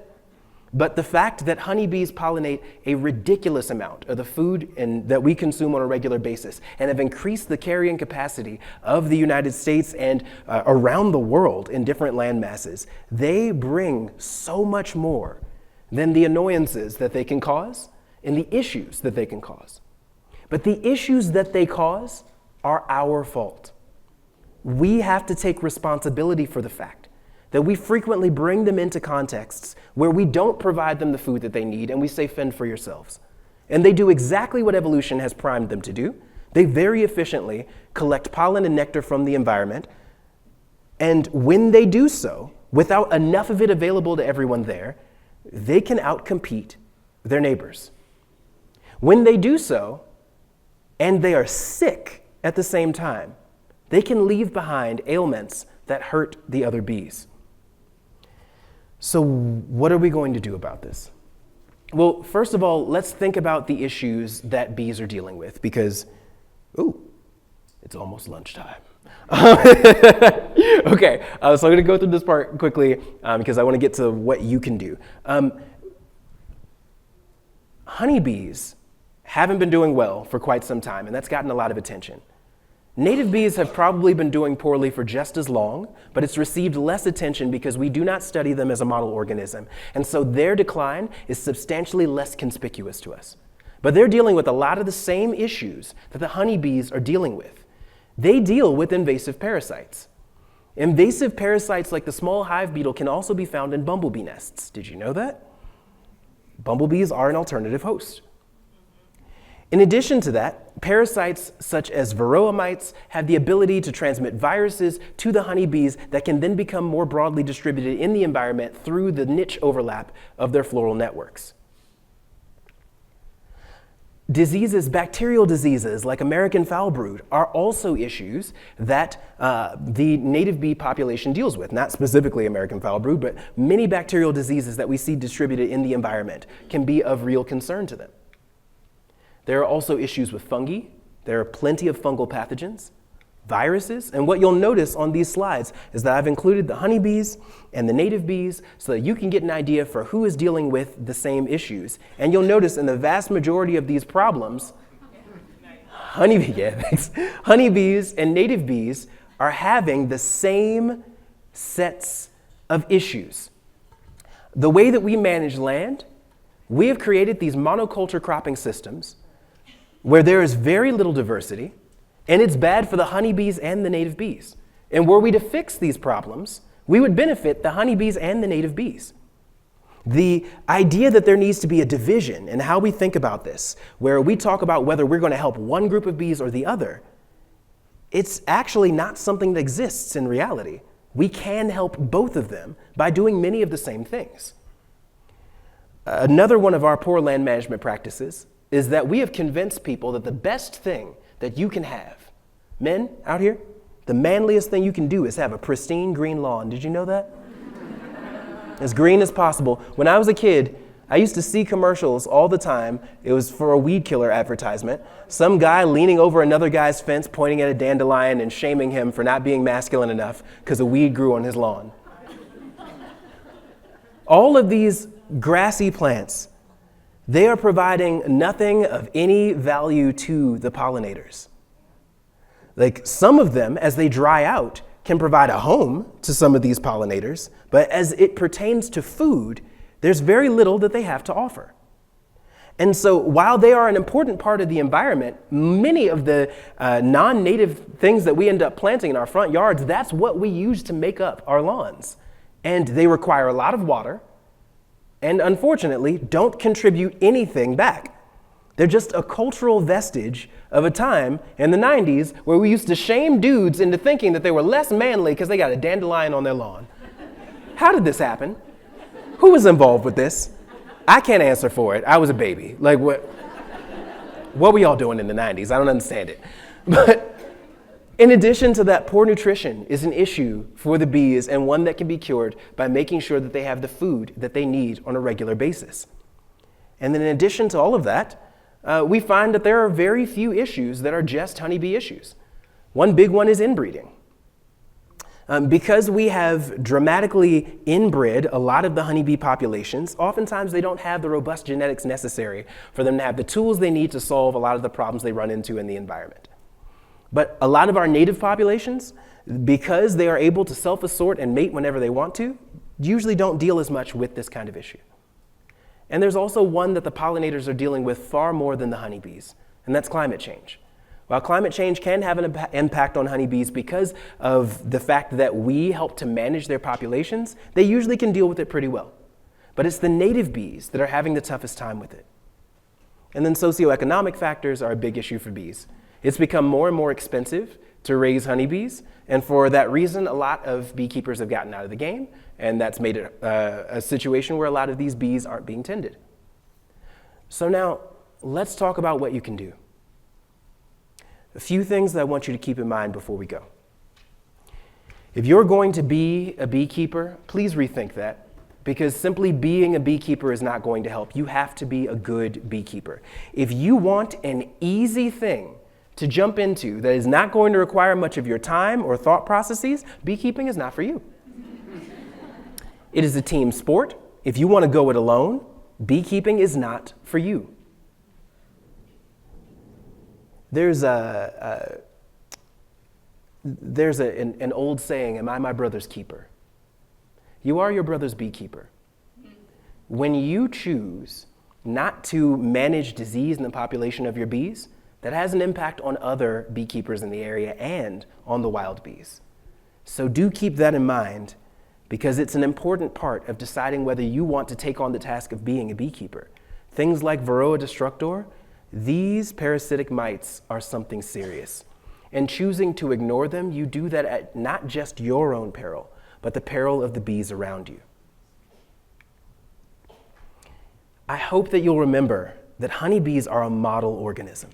but the fact that honeybees pollinate a ridiculous amount of the food that we consume on a regular basis and have increased the carrying capacity of the United States and around the world in different land masses, they bring so much more than the annoyances that they can cause and the issues that they can cause. But the issues that they cause are our fault. We have to take responsibility for the fact that we frequently bring them into contexts where we don't provide them the food that they need and we say, fend for yourselves. And they do exactly what evolution has primed them to do. They very efficiently collect pollen and nectar from the environment. And when they do so, without enough of it available to everyone there, they can outcompete their neighbors. When they do so, and they are sick at the same time, they can leave behind ailments that hurt the other bees. So what are we going to do about this? Well, first of all, let's think about the issues that bees are dealing with because, it's almost lunchtime. Okay, so I'm going to go through this part quickly because I want to get to what you can do. Honeybees haven't been doing well for quite some time, and that's gotten a lot of attention. Native bees have probably been doing poorly for just as long, but it's received less attention because we do not study them as a model organism, and so their decline is substantially less conspicuous to us. But they're dealing with a lot of the same issues that the honeybees are dealing with. They deal with invasive parasites. Invasive parasites like the small hive beetle can also be found in bumblebee nests. Did you know that? Bumblebees are an alternative host. In addition to that, parasites such as varroa mites have the ability to transmit viruses to the honeybees that can then become more broadly distributed in the environment through the niche overlap of their floral networks. Diseases, bacterial diseases like American foul brood are also issues that the native bee population deals with. Not specifically American foul brood, but many bacterial diseases that we see distributed in the environment can be of real concern to them. There are also issues with fungi. There are plenty of fungal pathogens, viruses, and what you'll notice on these slides is that I've included the honeybees and the native bees so that you can get an idea for who is dealing with the same issues. And you'll notice in the vast majority of these problems, honeybees and native bees are having the same sets of issues. The way that we manage land, we have created these monoculture cropping systems where there is very little diversity, and it's bad for the honeybees and the native bees. And were we to fix these problems, we would benefit the honeybees and the native bees. The idea that there needs to be a division in how we think about this, where we talk about whether we're going to help one group of bees or the other, it's actually not something that exists in reality. We can help both of them by doing many of the same things. Another one of our poor land management practices is that we have convinced people that the best thing that you can have, men out here, the manliest thing you can do is have a pristine green lawn. Did you know that? As green as possible. When I was a kid, I used to see commercials all the time. It was for a weed killer advertisement. Some guy leaning over another guy's fence, pointing at a dandelion and shaming him for not being masculine enough because a weed grew on his lawn. All of these grassy plants, they are providing nothing of any value to the pollinators. Like some of them, as they dry out, can provide a home to some of these pollinators, but as it pertains to food, there's very little that they have to offer. And so while they are an important part of the environment, many of the non-native things that we end up planting in our front yards, that's what we use to make up our lawns. And they require a lot of water, and unfortunately, don't contribute anything back. They're just a cultural vestige of a time in the 90s where we used to shame dudes into thinking that they were less manly because they got a dandelion on their lawn. How did this happen? Who was involved with this? I can't answer for it. I was a baby. Like, what were y'all doing in the 90s? I don't understand it. But in addition to that, poor nutrition is an issue for the bees and one that can be cured by making sure that they have the food that they need on a regular basis. And then in addition to all of that, we find that there are very few issues that are just honeybee issues. One big one is inbreeding. Because we have dramatically inbred a lot of the honeybee populations, oftentimes they don't have the robust genetics necessary for them to have the tools they need to solve a lot of the problems they run into in the environment. But a lot of our native populations, because they are able to self-assort and mate whenever they want to, usually don't deal as much with this kind of issue. And there's also one that the pollinators are dealing with far more than the honeybees, and that's climate change. While climate change can have an impact on honeybees because of the fact that we help to manage their populations, they usually can deal with it pretty well. But it's the native bees that are having the toughest time with it. And then socioeconomic factors are a big issue for bees. It's become more and more expensive to raise honeybees, and for that reason, a lot of beekeepers have gotten out of the game, and that's made it a situation where a lot of these bees aren't being tended. So now, let's talk about what you can do. A few things that I want you to keep in mind before we go. If you're going to be a beekeeper, please rethink that, because simply being a beekeeper is not going to help. You have to be a good beekeeper. If you want an easy thing to jump into that is not going to require much of your time or thought processes, beekeeping is not for you. It is a team sport. If you want to go it alone, beekeeping is not for you. There's an old saying, am I my brother's keeper? You are your brother's beekeeper. When you choose not to manage disease in the population of your bees, that has an impact on other beekeepers in the area and on the wild bees. So do keep that in mind, because it's an important part of deciding whether you want to take on the task of being a beekeeper. Things like Varroa destructor, these parasitic mites are something serious. And choosing to ignore them, you do that at not just your own peril, but the peril of the bees around you. I hope that you'll remember that honeybees are a model organism.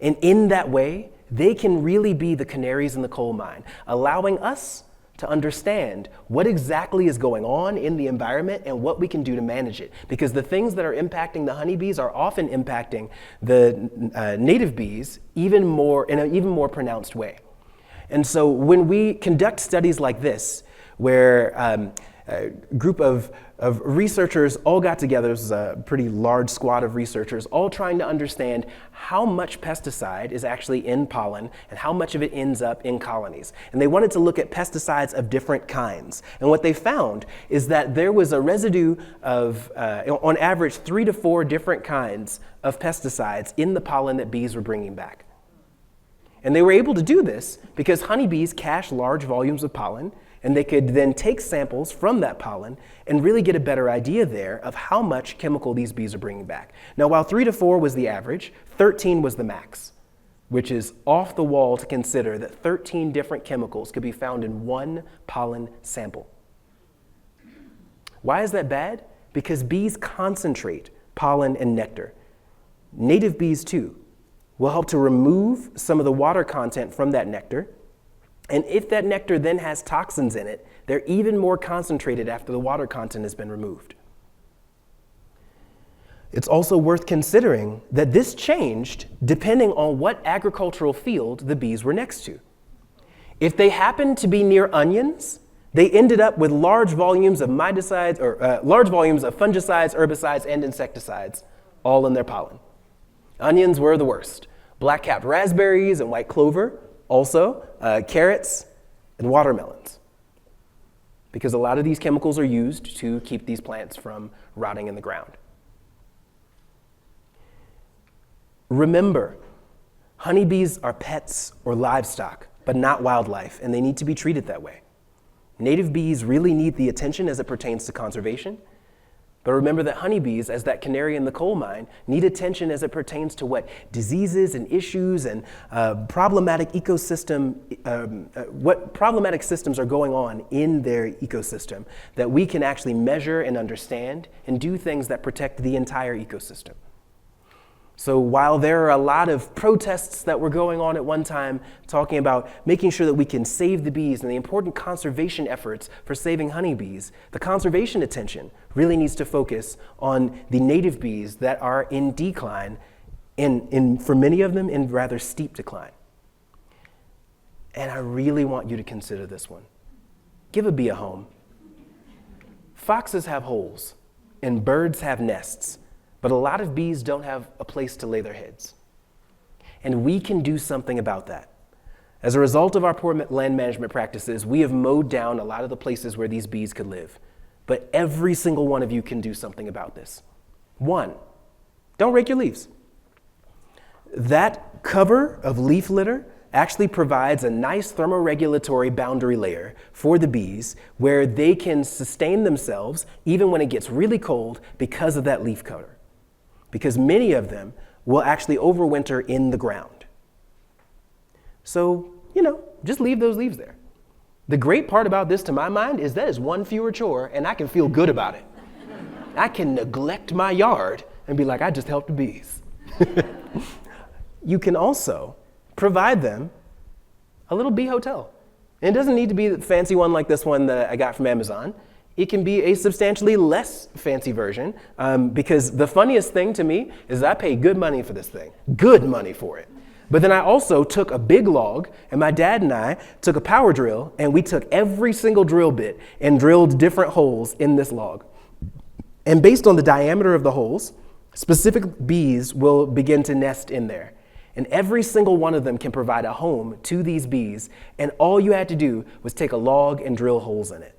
And in that way, they can really be the canaries in the coal mine, allowing us to understand what exactly is going on in the environment and what we can do to manage it. Because the things that are impacting the honeybees are often impacting the native bees in an even more pronounced way. And so when we conduct studies like this, where a group of researchers all got together, this was a pretty large squad of researchers, all trying to understand how much pesticide is actually in pollen and how much of it ends up in colonies. And they wanted to look at pesticides of different kinds. And what they found is that there was a residue of, on average, 3 to 4 different kinds of pesticides in the pollen that bees were bringing back. And they were able to do this because honeybees cache large volumes of pollen, and they could then take samples from that pollen and really get a better idea there of how much chemical these bees are bringing back. Now, while 3 to 4 was the average, 13 was the max, which is off the wall to consider that 13 different chemicals could be found in one pollen sample. Why is that bad? Because bees concentrate pollen and nectar. Native bees, too, will help to remove some of the water content from that nectar. And if that nectar then has toxins in it, they're even more concentrated after the water content has been removed. It's also worth considering that this changed depending on what agricultural field the bees were next to. If they happened to be near onions, they ended up with large volumes of miticides, or large volumes of fungicides, herbicides, and insecticides, all in their pollen. Onions were the worst. Black-capped raspberries and white clover, also carrots and watermelons, because a lot of these chemicals are used to keep these plants from rotting in the ground. Remember, honeybees are pets or livestock, but not wildlife, and they need to be treated that way. Native bees really need the attention as it pertains to conservation. But remember that honeybees, as that canary in the coal mine, need attention as it pertains to what diseases and issues and what problematic systems are going on in their ecosystem that we can actually measure and understand and do things that protect the entire ecosystem. So while there are a lot of protests that were going on at one time talking about making sure that we can save the bees and the important conservation efforts for saving honeybees, the conservation attention really needs to focus on the native bees that are in decline, and for many of them in rather steep decline. And I really want you to consider this one. Give a bee a home. Foxes have holes and birds have nests, but a lot of bees don't have a place to lay their heads. And we can do something about that. As a result of our poor land management practices, we have mowed down a lot of the places where these bees could live. But every single one of you can do something about this. 1, don't rake your leaves. That cover of leaf litter actually provides a nice thermoregulatory boundary layer for the bees where they can sustain themselves even when it gets really cold because of that leaf cover. Because many of them will actually overwinter in the ground. So, just leave those leaves there. The great part about this, to my mind, is that is one fewer chore, and I can feel good about it. I can neglect my yard and be like, I just helped the bees. You can also provide them a little bee hotel. And it doesn't need to be the fancy one like this one that I got from Amazon. It can be a substantially less fancy version, because the funniest thing to me is I pay good money for this thing, good money for it. But then I also took a big log, and my dad and I took a power drill, and we took every single drill bit and drilled different holes in this log. And based on the diameter of the holes, specific bees will begin to nest in there. And every single one of them can provide a home to these bees, and all you had to do was take a log and drill holes in it.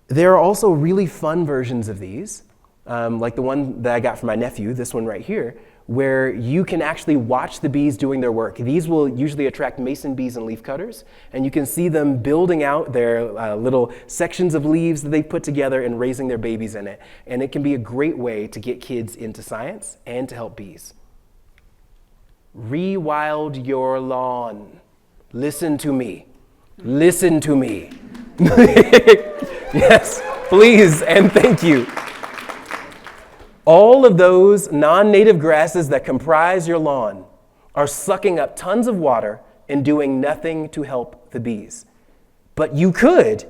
There are also really fun versions of these, like the one that I got from my nephew, this one right here, where you can actually watch the bees doing their work. These will usually attract mason bees and leafcutters, and you can see them building out their little sections of leaves that they've put together and raising their babies in it. And it can be a great way to get kids into science and to help bees. Rewild your lawn. Listen to me. Listen to me. Yes, please and thank you. All of those non-native grasses that comprise your lawn are sucking up tons of water and doing nothing to help the bees. But you could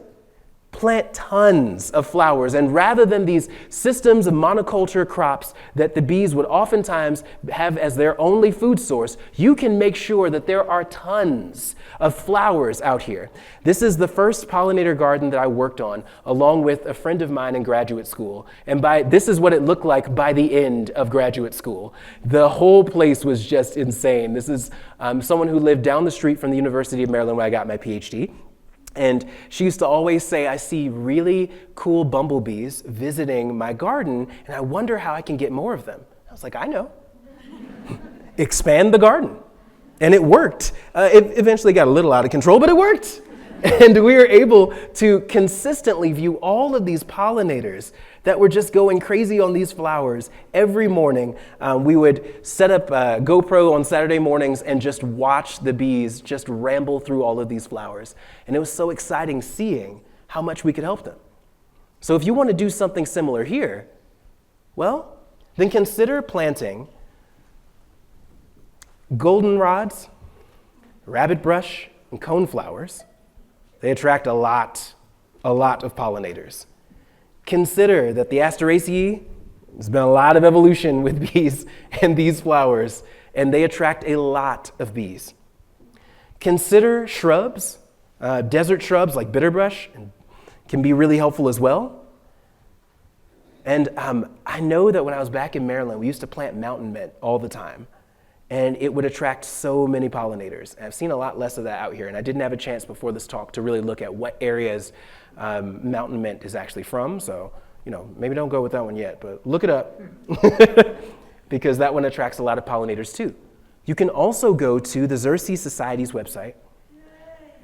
plant tons of flowers, and rather than these systems of monoculture crops that the bees would oftentimes have as their only food source, you can make sure that there are tons of flowers out here. This is the first pollinator garden that I worked on along with a friend of mine in graduate school, and this is what it looked like by the end of graduate school. The whole place was just insane. This is someone who lived down the street from the University of Maryland where I got my PhD. And she used to always say, I see really cool bumblebees visiting my garden, and I wonder how I can get more of them. I was like, I know. Expand the garden. And it worked. It eventually got a little out of control, but it worked. And we were able to consistently view all of these pollinators that were just going crazy on these flowers every morning. We would set up a GoPro on Saturday mornings and just watch the bees just ramble through all of these flowers. And it was so exciting seeing how much we could help them. So if you want to do something similar here, well, then consider planting goldenrods, rabbitbrush, and coneflowers. They attract a lot of pollinators. Consider that the Asteraceae, there's been a lot of evolution with bees and these flowers, and they attract a lot of bees. Consider shrubs, desert shrubs like bitterbrush can be really helpful as well. And I know that when I was back in Maryland, we used to plant mountain mint all the time. And it would attract so many pollinators. And I've seen a lot less of that out here, and I didn't have a chance before this talk to really look at what areas mountain mint is actually from. So, maybe don't go with that one yet, but look it up because that one attracts a lot of pollinators too. You can also go to the Xerces Society's website.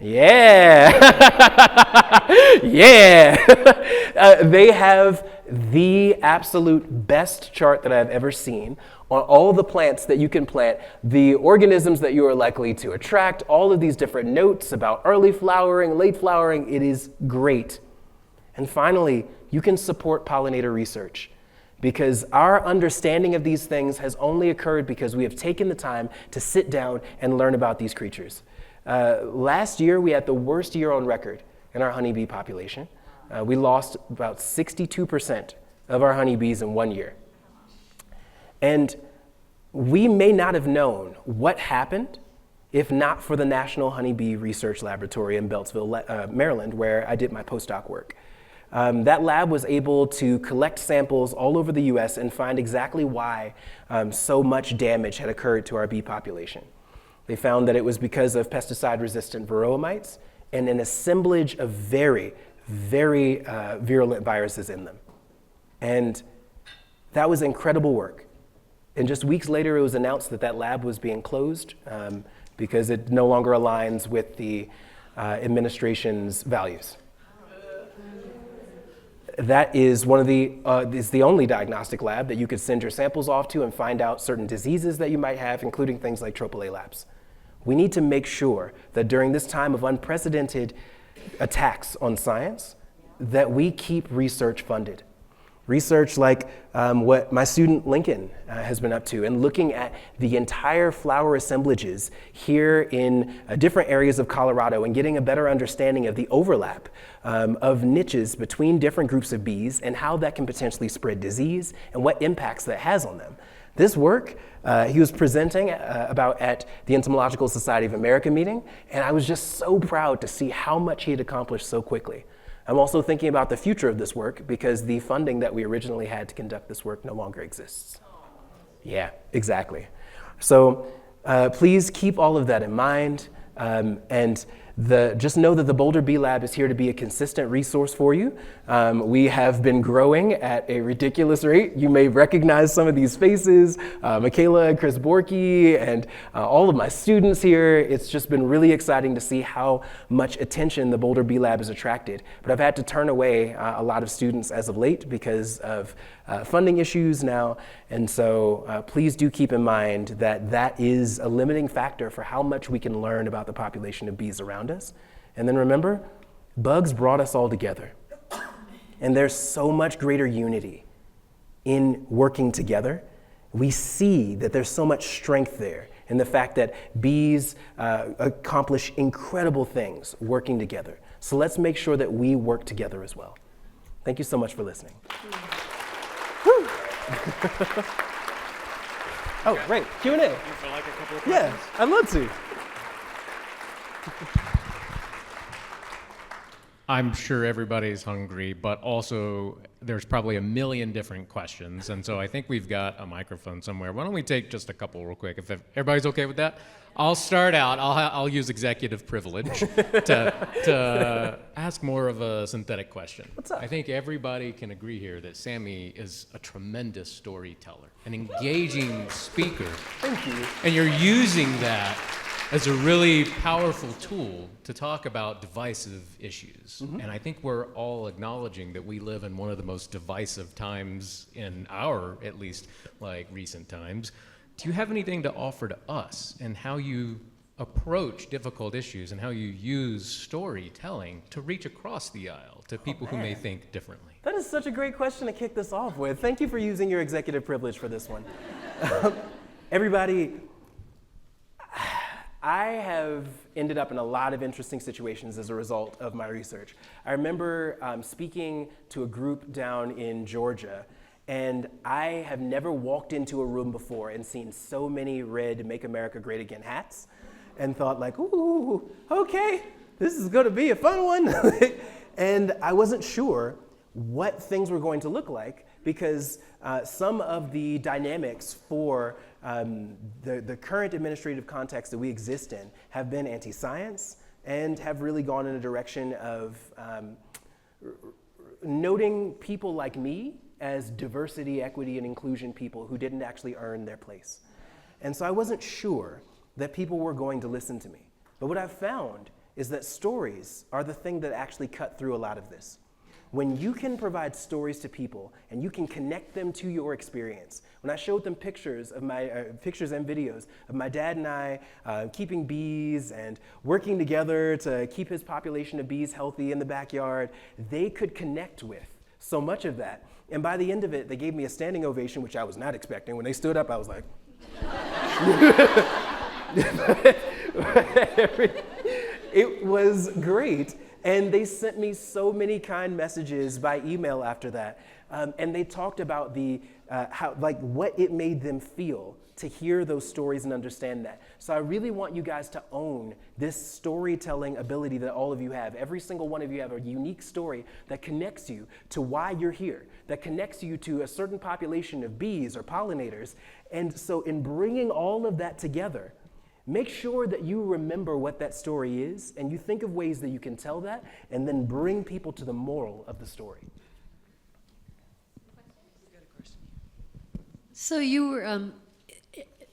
Yeah, yeah. They have the absolute best chart that I've ever seen on all the plants that you can plant, the organisms that you are likely to attract, all of these different notes about early flowering, late flowering. It is great. And finally, you can support pollinator research because our understanding of these things has only occurred because we have taken the time to sit down and learn about these creatures. Last year, we had the worst year on record in our honeybee population. We lost about 62% of our honeybees in 1 year. And we may not have known what happened if not for the National Honeybee Research Laboratory in Beltsville, Maryland, where I did my postdoc work. That lab was able to collect samples all over the US and find exactly why so much damage had occurred to our bee population. They found that it was because of pesticide-resistant varroa mites and an assemblage of very, very virulent viruses in them. And that was incredible work. And just weeks later, it was announced that that lab was being closed because it no longer aligns with the administration's values. That is is the only diagnostic lab that you could send your samples off to and find out certain diseases that you might have, including things like tropiclabs. We need to make sure that during this time of unprecedented attacks on science, that we keep research funded. Research like what my student Lincoln has been up to, and looking at the entire flower assemblages here in different areas of Colorado and getting a better understanding of the overlap of niches between different groups of bees and how that can potentially spread disease and what impacts that has on them. This work he was presenting about at the Entomological Society of America meeting, and I was just so proud to see how much he had accomplished so quickly. I'm also thinking about the future of this work because the funding that we originally had to conduct this work no longer exists. Yeah, exactly. So please keep all of that in mind, and just know that the Boulder Bee Lab is here to be a consistent resource for you. We have been growing at a ridiculous rate. You may recognize some of these faces, Michaela and Chris Borky, and all of my students here. It's just been really exciting to see how much attention the Boulder Bee Lab has attracted. But I've had to turn away a lot of students as of late because of funding issues now. And so please do keep in mind that that is a limiting factor for how much we can learn about the population of bees around us. And then remember, bugs brought us all together. And there's so much greater unity in working together. We see that there's so much strength there in the fact that bees accomplish incredible things working together. So let's make sure that we work together as well. Thank you so much for listening. Oh, great. Q&A. You feel like a couple of questions? Yeah, I'd love to. I'm sure everybody's hungry, but also there's probably a million different questions. And so I think we've got a microphone somewhere. Why don't we take just a couple real quick, if everybody's okay with that? I'll start out. I'll use executive privilege to ask more of a synthetic question. What's up? I think everybody can agree here that Sammy is a tremendous storyteller, an engaging speaker. Thank you. And you're using that as a really powerful tool to talk about divisive issues. And I think we're all acknowledging that we live in one of the most divisive times in our, at least, like recent times. Do you have anything to offer to us in how you approach difficult issues and how you use storytelling to reach across the aisle to people who may think differently? That is such a great question to kick this off with. Thank you for using your executive privilege for this one. Everybody, I have ended up in a lot of interesting situations as a result of my research. I remember speaking to a group down in Georgia, and I have never walked into a room before and seen so many red Make America Great Again hats and thought like, ooh, okay, this is gonna be a fun one. And I wasn't sure what things were going to look like because some of the dynamics for the current administrative context that we exist in have been anti-science and have really gone in a direction of noting people like me as diversity, equity, and inclusion people who didn't actually earn their place. And so I wasn't sure that people were going to listen to me. But what I've found is that stories are the thing that actually cut through a lot of this. When you can provide stories to people and you can connect them to your experience. When I showed them pictures of my pictures and videos of my dad and I keeping bees and working together to keep his population of bees healthy in the backyard, they could connect with so much of that. And by the end of it, they gave me a standing ovation, which I was not expecting. When they stood up, I was like, it was great. And they sent me so many kind messages by email after that. And they talked about what it made them feel to hear those stories and understand that. So I really want you guys to own this storytelling ability that all of you have. Every single one of you have a unique story that connects you to why you're here, that connects you to a certain population of bees or pollinators. And so in bringing all of that together, make sure that you remember what that story is and you think of ways that you can tell that and then bring people to the moral of the story. So you were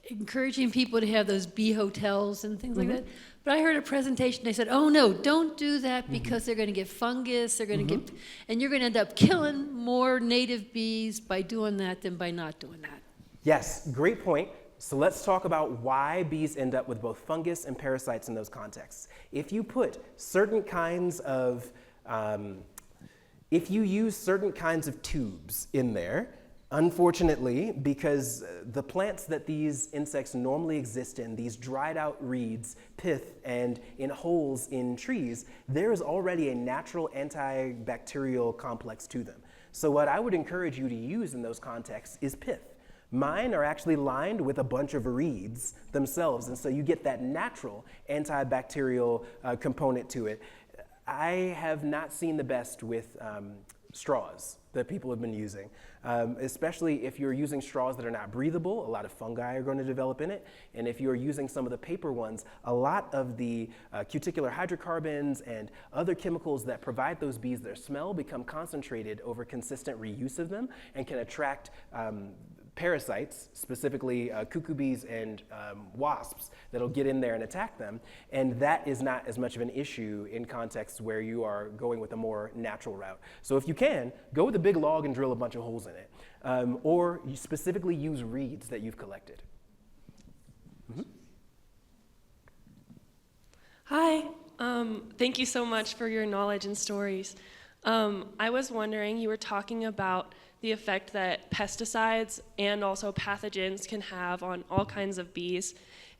encouraging people to have those bee hotels and things like that. But I heard a presentation, they said, oh no, don't do that because they're gonna get fungus, they're gonna get, and you're gonna end up killing more native bees by doing that than by not doing that. Yes, great point. So let's talk about why bees end up with both fungus and parasites in those contexts. If you put certain kinds of If you use certain kinds of tubes in there, unfortunately, because the plants that these insects normally exist in, these dried out reeds, pith, and in holes in trees, there is already a natural antibacterial complex to them. So what I would encourage you to use in those contexts is pith. Mine are actually lined with a bunch of reeds themselves, and so you get that natural antibacterial component to it. I have not seen the best with straws that people have been using, especially if you're using straws that are not breathable. A lot of fungi are going to develop in it, and if you're using some of the paper ones, a lot of the cuticular hydrocarbons and other chemicals that provide those bees their smell become concentrated over consistent reuse of them and can attract parasites, specifically cuckoo bees and wasps, that'll get in there and attack them. And that is not as much of an issue in contexts where you are going with a more natural route. So if you can, go with a big log and drill a bunch of holes in it. Or you specifically use reeds that you've collected. Mm-hmm. Hi, thank you so much for your knowledge and stories. I was wondering, you were talking about the effect that pesticides and also pathogens can have on all kinds of bees.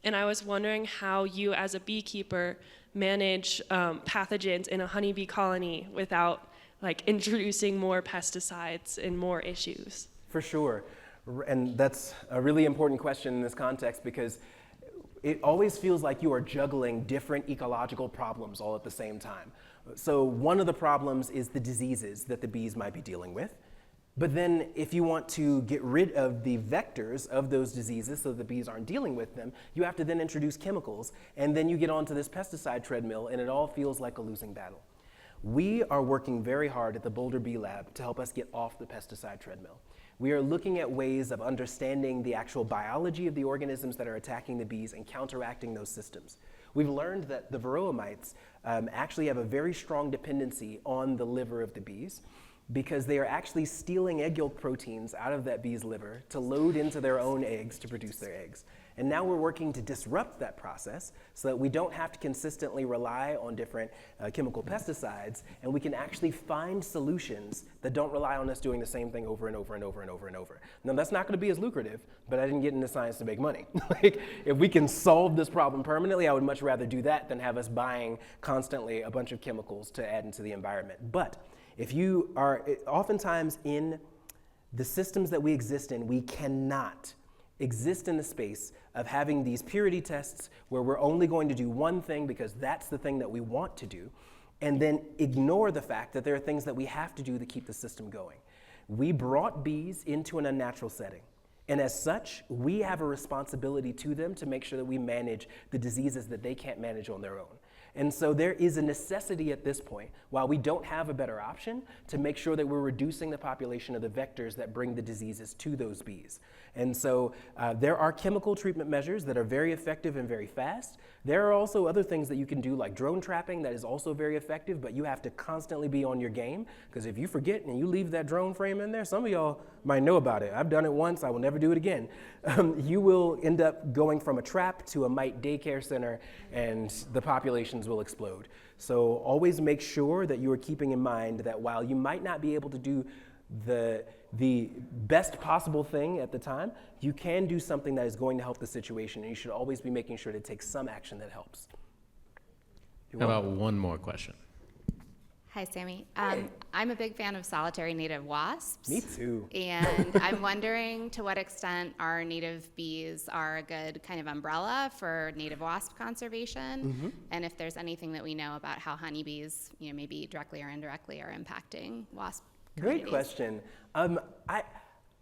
And I was wondering how you as a beekeeper manage pathogens in a honeybee colony without introducing more pesticides and more issues. For sure. And that's a really important question in this context because it always feels like you are juggling different ecological problems all at the same time. So one of the problems is the diseases that the bees might be dealing with. But then if you want to get rid of the vectors of those diseases so the bees aren't dealing with them, you have to then introduce chemicals, and then you get onto this pesticide treadmill, and it all feels like a losing battle. We are working very hard at the Boulder Bee Lab to help us get off the pesticide treadmill. We are looking at ways of understanding the actual biology of the organisms that are attacking the bees and counteracting those systems. We've learned that the varroa mites actually have a very strong dependency on the liver of the bees, because they are actually stealing egg yolk proteins out of that bee's liver to load into their own eggs to produce their eggs. And now we're working to disrupt that process so that we don't have to consistently rely on different chemical pesticides, and we can actually find solutions that don't rely on us doing the same thing over and over and over and over and over. Now that's not going to be as lucrative, but I didn't get into science to make money. If we can solve this problem permanently, I would much rather do that than have us buying constantly a bunch of chemicals to add into the environment. But if you are, oftentimes in the systems that we exist in, we cannot exist in the space of having these purity tests where we're only going to do one thing because that's the thing that we want to do, and then ignore the fact that there are things that we have to do to keep the system going. We brought bees into an unnatural setting, and as such, we have a responsibility to them to make sure that we manage the diseases that they can't manage on their own. And so there is a necessity at this point, while we don't have a better option, to make sure that we're reducing the population of the vectors that bring the diseases to those bees. And so there are chemical treatment measures that are very effective and very fast. There are also other things that you can do, like drone trapping, that is also very effective, but you have to constantly be on your game, because if you forget and you leave that drone frame in there, some of y'all might know about it. I've done it once, I will never do it again. You will end up going from a trap to a mite daycare center, and the populations will explode. So always make sure that you are keeping in mind that while you might not be able to do the best possible thing at the time, you can do something that is going to help the situation, and you should always be making sure to take some action that helps. How about one more question? Hi, Sammy. I'm a big fan of solitary native wasps. Me too. And I'm wondering to what extent our native bees are a good kind of umbrella for native wasp conservation, and if there's anything that we know about how honeybees, maybe directly or indirectly, are impacting wasp Great communities. question.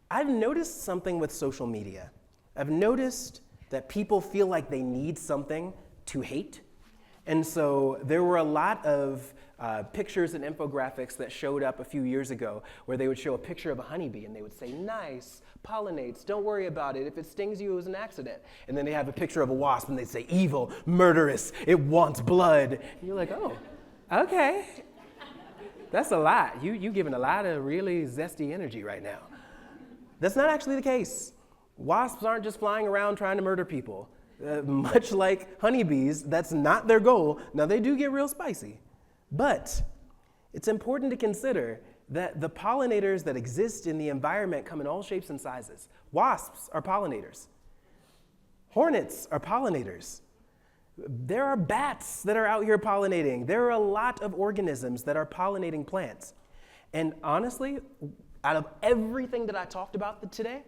I've noticed something with social media. I've noticed that people feel like they need something to hate. And so there were a lot of pictures and infographics that showed up a few years ago where they would show a picture of a honeybee and they would say, nice, pollinates, don't worry about it. If it stings you, it was an accident. And then they have a picture of a wasp and they say, evil, murderous, it wants blood. And you're like, oh, okay. That's a lot. You're giving a lot of really zesty energy right now. That's not actually the case. Wasps aren't just flying around trying to murder people. Much like honeybees, that's not their goal. Now, they do get real spicy. But it's important to consider that the pollinators that exist in the environment come in all shapes and sizes. Wasps are pollinators. Hornets are pollinators. There are bats that are out here pollinating. There are a lot of organisms that are pollinating plants. And honestly, out of everything that I talked about today,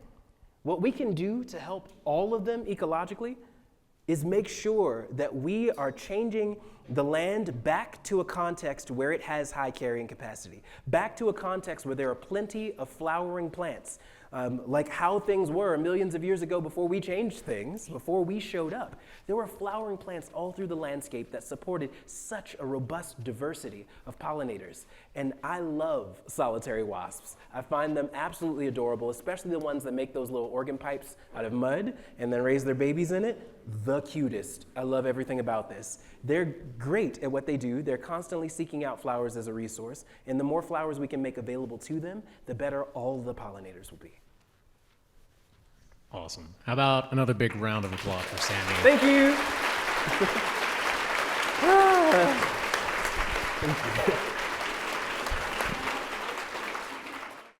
what we can do to help all of them ecologically is make sure that we are changing the land back to a context where it has high carrying capacity, back to a context where there are plenty of flowering plants, like how things were millions of years ago before we changed things, before we showed up. There were flowering plants all through the landscape that supported such a robust diversity of pollinators. And I love solitary wasps. I find them absolutely adorable, especially the ones that make those little organ pipes out of mud and then raise their babies in it. The cutest. I love everything about this. They're great at what they do. They're constantly seeking out flowers as a resource, and the more flowers we can make available to them, the better all the pollinators will be. Awesome. How about another big round of applause for Sammy? Thank you. Thank you.